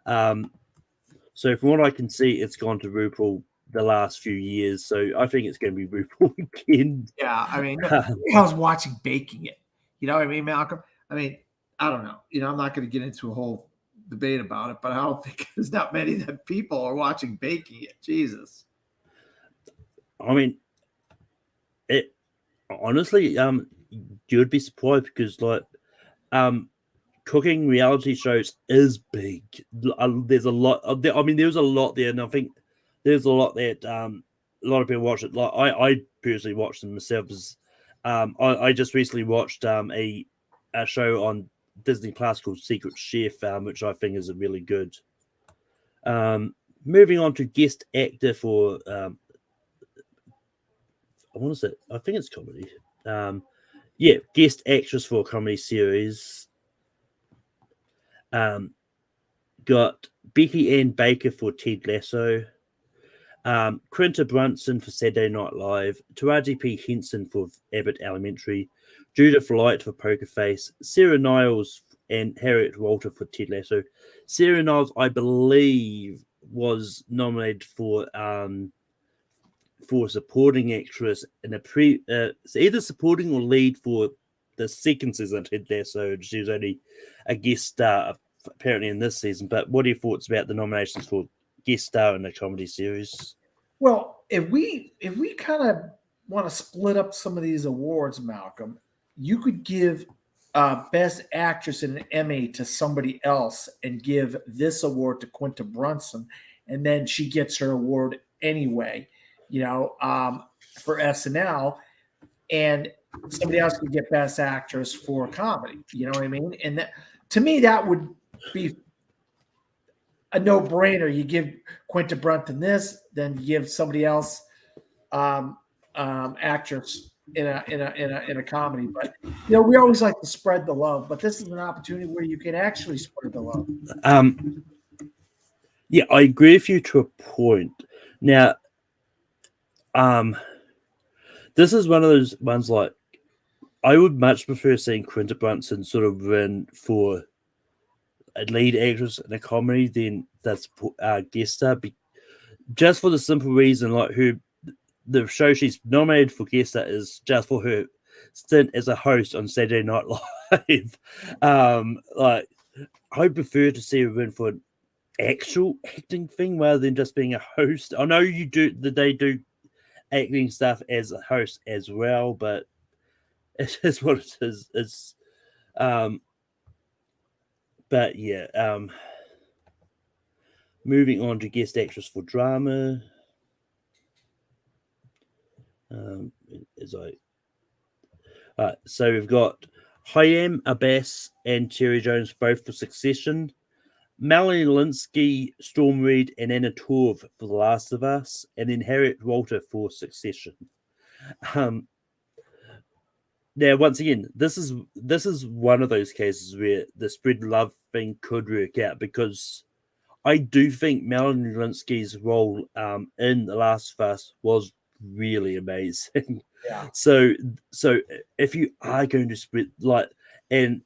So from what I can see, it's gone to RuPaul the last few years. So I think it's going to be RuPaul again. Yeah, I mean, I was watching Baking It. You know what I mean, Malcolm? I mean, I don't know. You know, I'm not going to get into a whole debate about it, but I don't think there's not many that people are watching Baking It. Jesus. I mean, it honestly, you'd be surprised because cooking reality shows is big. There's a lot. There's a lot there, and I think there's a lot that a lot of people watch it. Like I personally watch them myself. I just recently watched a show on Disney Plus called Secret Chef, which I think is a really good. Moving on to guest actor for I think it's comedy. Guest actress for a comedy series. Got Becky Ann Baker for Ted Lasso. Quinta Brunson for Saturday Night Live. Taraji P. Henson for Abbott Elementary. Judith Light for Poker Face. Sarah Niles and Harriet Walter for Ted Lasso. Sarah Niles, I believe, was nominated for supporting actress in either supporting or lead for the second season of Ted Lasso. She was only a guest star apparently in this season. But what are your thoughts about the nominations for guest star in a comedy series? Well, if we kind of want to split up some of these awards, Malcolm, you could give Best Actress in an Emmy to somebody else and give this award to Quinta Brunson, and then she gets her award anyway, for SNL, and somebody else could get Best Actress for comedy. You know what I mean? And that, to me, that would be a no-brainer. You give Quinta Brunson this, then you give somebody else actress in a comedy. But we always like to spread the love, but this is an opportunity where you can actually spread the love. Yeah, I agree with you to a point. Now, this is one of those ones like I would much prefer seeing Quinta Brunson sort of win for a lead actress in a comedy than that's guest star, just for the simple reason the show she's nominated for guest star is just for her stint as a host on Saturday Night Live. I prefer to see her win for an actual acting thing rather than just being a host. I know they do acting stuff as a host as well, but it is what it is. It's but yeah, moving on to guest actress for drama. So we've got Hayam Abbas and Cherry Jones both for Succession. Melanie Linsky, Storm Reed, and Anna Torv for The Last of Us, and then Harriet Walter for Succession. Now, once again, this is one of those cases where the spread love thing could work out, because I do think Melanie Linsky's role in The Last of Us was really amazing. Yeah. So if you are going to spread and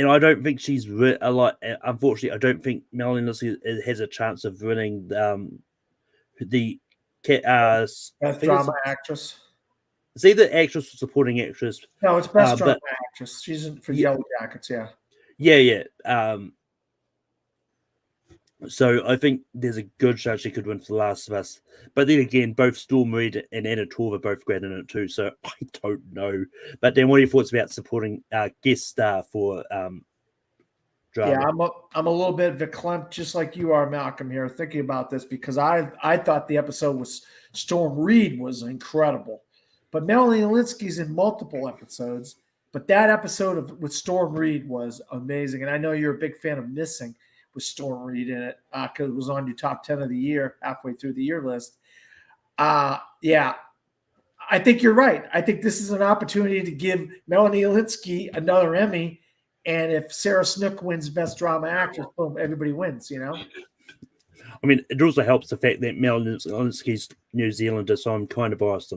I don't think she's unfortunately, I don't think Melanie Linsky has a chance of winning the Best drama actress. It's either actress or supporting actress. No, it's best drama actress. She's in for Yellow Jackets, yeah. Yeah. So I think there's a good chance she could win for The Last of Us. But then again, both Storm Reed and Anna Torv are both great in it too, so I don't know. But then what are your thoughts about supporting guest star for drama? Yeah, I'm a little bit verklempt, just like you are, Malcolm, here, thinking about this, because I thought the episode with Storm Reed was incredible. But Melanie Linsky's in multiple episodes, but that episode with Storm Reed was amazing. And I know you're a big fan of Missing with Storm Reed in it, because it was on your top 10 of the year, halfway through the year list. Yeah, I think you're right. I think this is an opportunity to give Melanie Linsky another Emmy. And if Sarah Snook wins Best Drama Actress, boom, everybody wins, I mean, it also helps the fact that Melanie Linsky's New Zealander, so I'm kind of biased.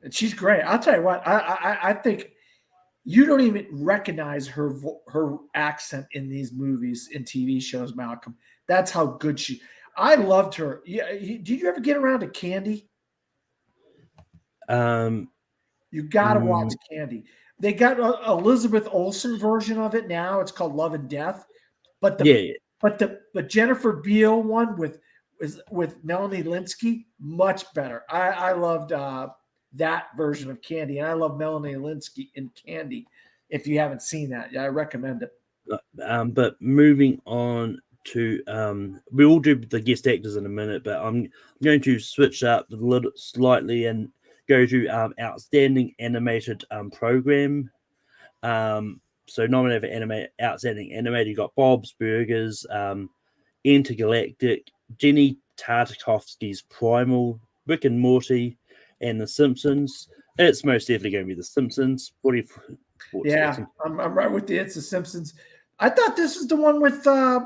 She's great. I'll tell you what, I think you don't even recognize her accent in these movies and TV shows, Malcolm. That's how good I loved her. Yeah, did you ever get around to Candy? You got to watch Candy. They got a Elizabeth Olsen version of it now. It's called Love and Death. But the Jennifer Beal one with Melanie Linsky, much better. I loved that version of Candy. And I love Melanie Linsky in Candy. If you haven't seen that, I recommend it. But moving on to we will do the guest actors in a minute, but I'm going to switch up a little slightly and go to outstanding animated program. So nominated for outstanding animated, you got Bob's Burgers, Intergalactic, Jenny Tartakovsky's Primal, Rick and Morty, and The Simpsons. It's most definitely going to be The Simpsons. Yeah, I'm right with you. It's The Simpsons. I thought this was the one with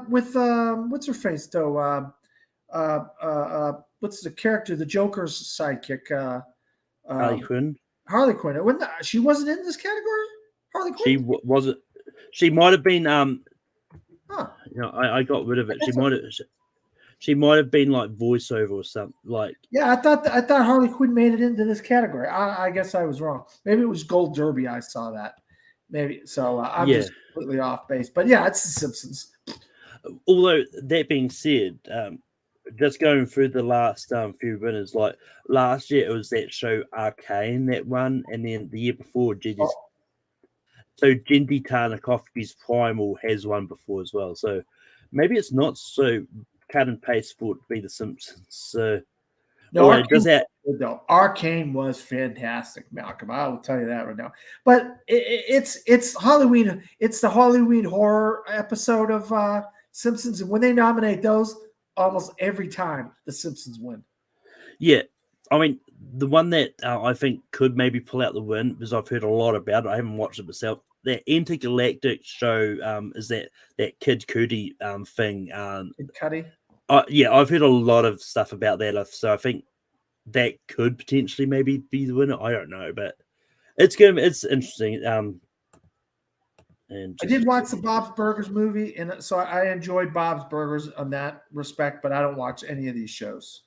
what's her face though? What's the character? The Joker's sidekick. Harley Quinn. Harley Quinn. She wasn't in this category. Harley Quinn. She wasn't. She might have been. Huh. You know, I got rid of it. She might have been like voiceover or something. Like, yeah, I thought Harley Quinn made it into this category. I guess I was wrong. Maybe it was Gold Derby. I saw that. Maybe so. I'm just completely off base. But yeah, it's The Simpsons. Although that being said, just going through the last few winners, like last year it was that show Arcane that won, and then the year before So Jendy Tartakovsky's Primal has won before as well. So maybe it's not so cut and paste for it to be The Simpsons. So no, Arcane was fantastic, Malcolm. I will tell you that right now. But it's Halloween. It's the Halloween horror episode of Simpsons, and when they nominate those, almost every time the Simpsons win. Yeah, I mean the one that I think could maybe pull out the win, because I've heard a lot about it. I haven't watched it myself. That Intergalactic show is that Kid Cudi thing. Kid Cudi? Yeah, I've heard a lot of stuff about that. So I think that could potentially maybe be the winner. I don't know, but it's interesting. And I did watch the Bob's Burgers movie, and so I enjoyed Bob's Burgers on that respect, but I don't watch any of these shows.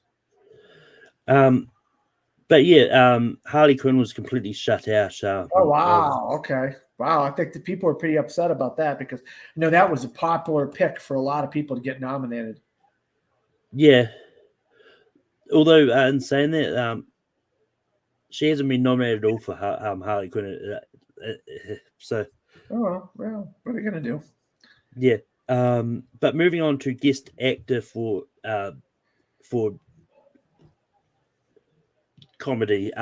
But yeah, Harley Quinn was completely shut out. Oh wow! Okay, wow. I think the people are pretty upset about that because that was a popular pick for a lot of people to get nominated. Yeah. Although in saying that, she hasn't been nominated at all for Harley Quinn. So. Oh well, what are you gonna do? Yeah. But moving on to guest actor for comedy,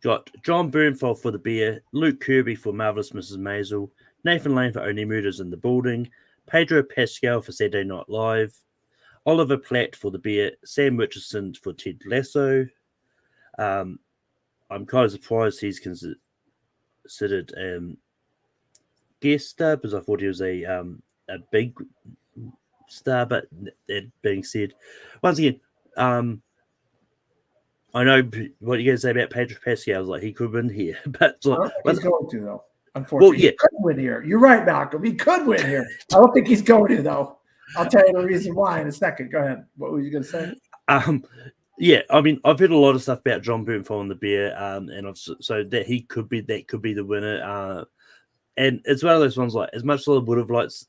got John Bernthal for The Bear, Luke Kirby for Marvelous Mrs. Maisel, Nathan Lane for Only Murders in the Building, Pedro Pascal for Saturday Night Live, Oliver Platt for The Bear, Sam Richardson for Ted Lasso. I'm kind of surprised he's considered guest star because I thought he was a big star. But that being said, once again, I know what you're going to say about Pedro Pascal. I was like, he could win here, but he's going to though. Unfortunately, he could win here. You're right, Malcolm. He could win here. I don't think he's going to though. I'll tell you the reason why in a second. Go ahead. What were you going to say? Yeah, I mean, I've heard a lot of stuff about John Bernthal and The Bear, and so that he could be the winner. And it's one of those ones like, as much as I would have liked,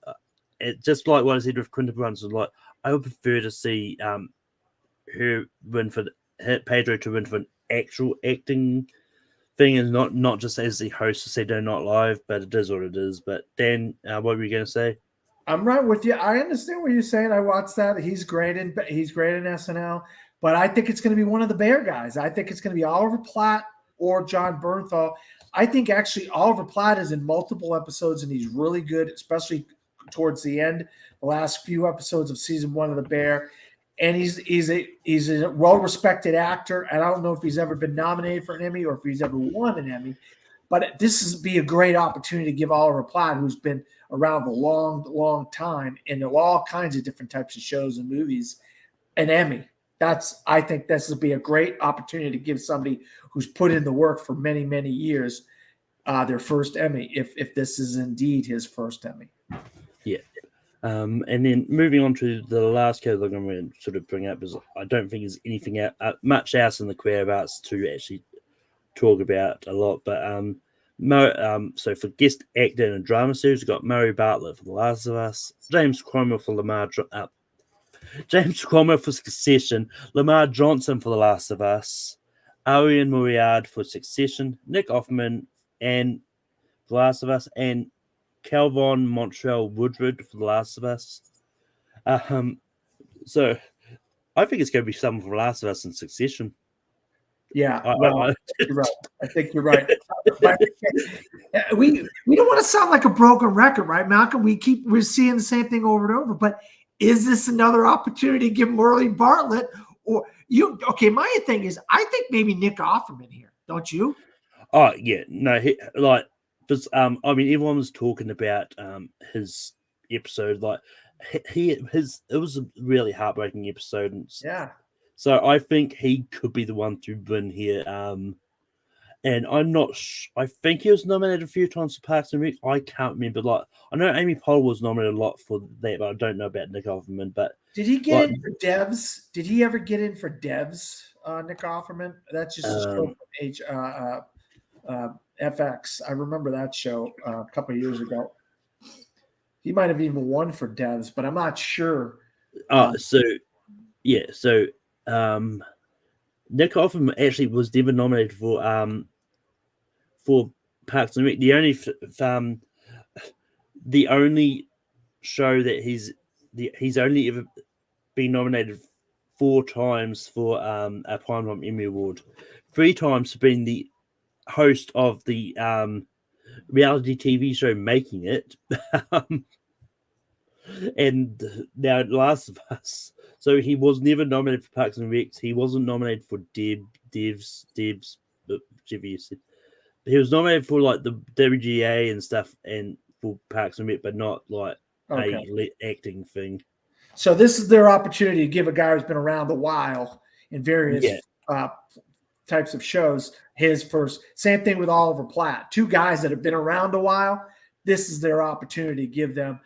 just like what I said with Quinta Brunson, like I would prefer to see her win for Pedro to win for an actual acting thing, and not just as the host of Saturday Night Live. But it is what it is. But Dan, what were you going to say? I'm right with you. I understand what you're saying. I watched that. He's great in SNL, but I think it's going to be one of the Bear guys. I think it's going to be Oliver Platt or John Bernthal. I think actually Oliver Platt is in multiple episodes and he's really good, especially towards the end, the last few episodes of season 1 of The Bear. And he's a well-respected actor. And I don't know if he's ever been nominated for an Emmy or if he's ever won an Emmy. But this is be a great opportunity to give Oliver Platt, who's been around a long, long time in all kinds of different types of shows and movies, an Emmy. I think this would be a great opportunity to give somebody who's put in the work for many, many years their first Emmy, if this is indeed his first Emmy. Yeah. And then moving on to the last category I'm going to sort of bring up is I don't think there's anything much else in the queer arts to actually talk about a lot, but so for guest actor in a drama series, we've got Murray Bartlett for The Last of Us, James Cromwell for Succession, Lamar Johnson for The Last of Us, Arian Moriard for Succession, Nick Offerman and The Last of Us, and Calvin Montreal Woodward for The Last of Us. So I think it's going to be someone from The Last of Us in Succession. Yeah, you're right. I think you're right. But we don't want to sound like a broken record, right, Malcolm? We're seeing the same thing over and over. But is this another opportunity to give Merle Bartlett or you? Okay, my thing is, I think maybe Nick Offerman here, don't you? Oh yeah, no, just I mean, everyone was talking about his episode, like it was a really heartbreaking episode, and Yeah. so I think he could be the one to win here. And I'm not. I think he was nominated a few times for Parks and Rec. I can't remember. Like I know Amy Poehler was nominated a lot for that, but I don't know about Nick Offerman. But did he get in for Devs? Did he ever get in for Devs? Nick Offerman. That's just a show from FX. I remember that show a couple of years ago. He might have even won for Devs, but I'm not sure. So Nick Offerman actually was never nominated for Parks and Rec. The only show that he's only ever been nominated 4 times for a Primetime Emmy Award, 3 times for being the host of the reality TV show Making It, and now Last of Us. So he was never nominated for Parks and Rec. He wasn't nominated for Devs, whichever you said. He was nominated for like the WGA and stuff, and for Parks and Rec, but not like a acting thing. So this is their opportunity to give a guy who's been around a while in various types of shows his first. Same thing with Oliver Platt. 2 guys that have been around a while. This is their opportunity to give them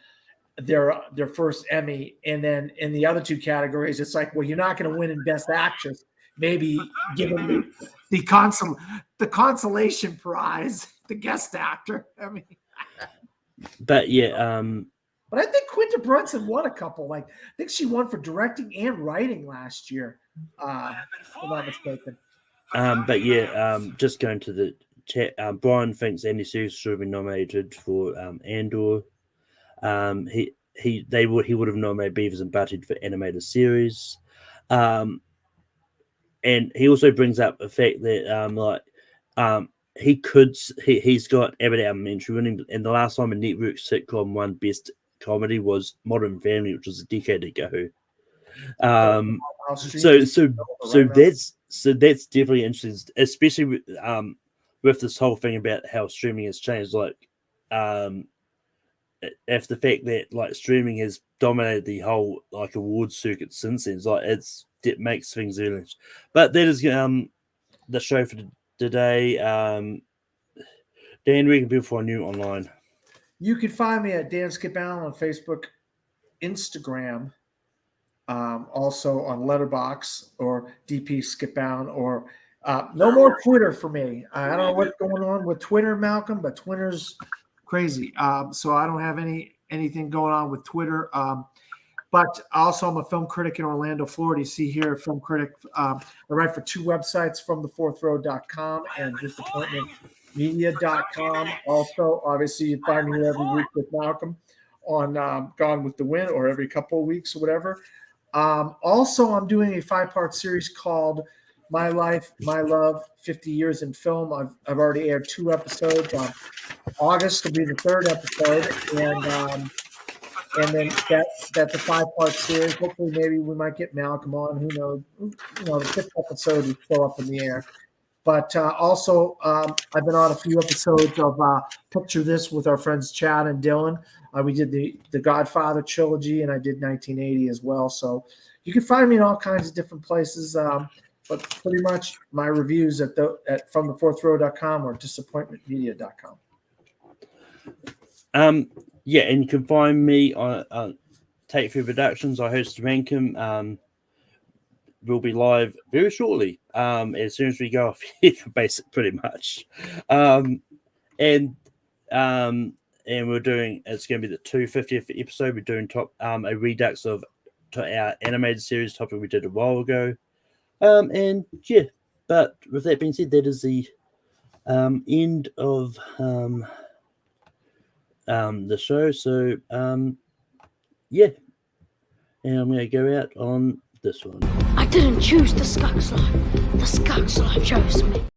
their first Emmy. And then in the other 2 categories, it's like, well, you're not going to win in Best Actress. Maybe give them the consolation prize, the guest actor. I mean, but yeah, but I think Quinta Brunson won a couple. Like I think she won for directing and writing last year. If I'm not mistaken. But yeah, just going to the chat. Brian thinks Andy Serkis should have been nominated for Andor. He would have nominated Beavis and Butthead for animated series. And he also brings up the fact that he's got Abbott Elementary winning, and the last time a network sitcom won Best Comedy was Modern Family, which was a decade ago. So that's definitely interesting, especially with this whole thing about how streaming has changed. Like, if the fact that like streaming has dominated the whole like award circuit since then, it makes things really interesting. But that is the show for today. Dan, where can people find you online? You can find me at Dan Skip Allen on Facebook, Instagram, also on Letterboxd or DP Skip Allen, or no more Twitter for me. I don't know what's going on with Twitter, Malcolm, but Twitter's crazy. So I don't have anything going on with Twitter. But also I'm a film critic in Orlando, Florida. You see here, film critic. I write for 2 websites, FromTheFourthRow.com and DisappointmentMedia.com. Also, obviously, you find me every week with Malcolm on Gone with the Wind, or every couple of weeks or whatever. Also, I'm doing a 5-part series called My Life, My Love, 50 Years in Film. I've already aired 2 episodes. August will be the 3rd episode, and then that's a 5-part series. Hopefully, maybe we might get Malcolm on. Who knows? The 5th episode is still up in the air. But also, I've been on a few episodes of Picture This with our friends Chad and Dylan. We did the Godfather trilogy, and I did 1980 as well. So you can find me in all kinds of different places. But pretty much my reviews at FromTheFourthRow.com or DisappointmentMedia.com. Yeah, and you can find me on Take 3 Productions. I host Rankum. We'll be live very shortly. As soon as we go off here, pretty much. And we're doing. It's going to be the 250th episode. We're doing a redux of our animated series topic we did a while ago. And yeah, But with that being said, that is the end of the show. So yeah, and I'm going to go out on this one. I didn't choose the skunk slime. The skunk slime chose me.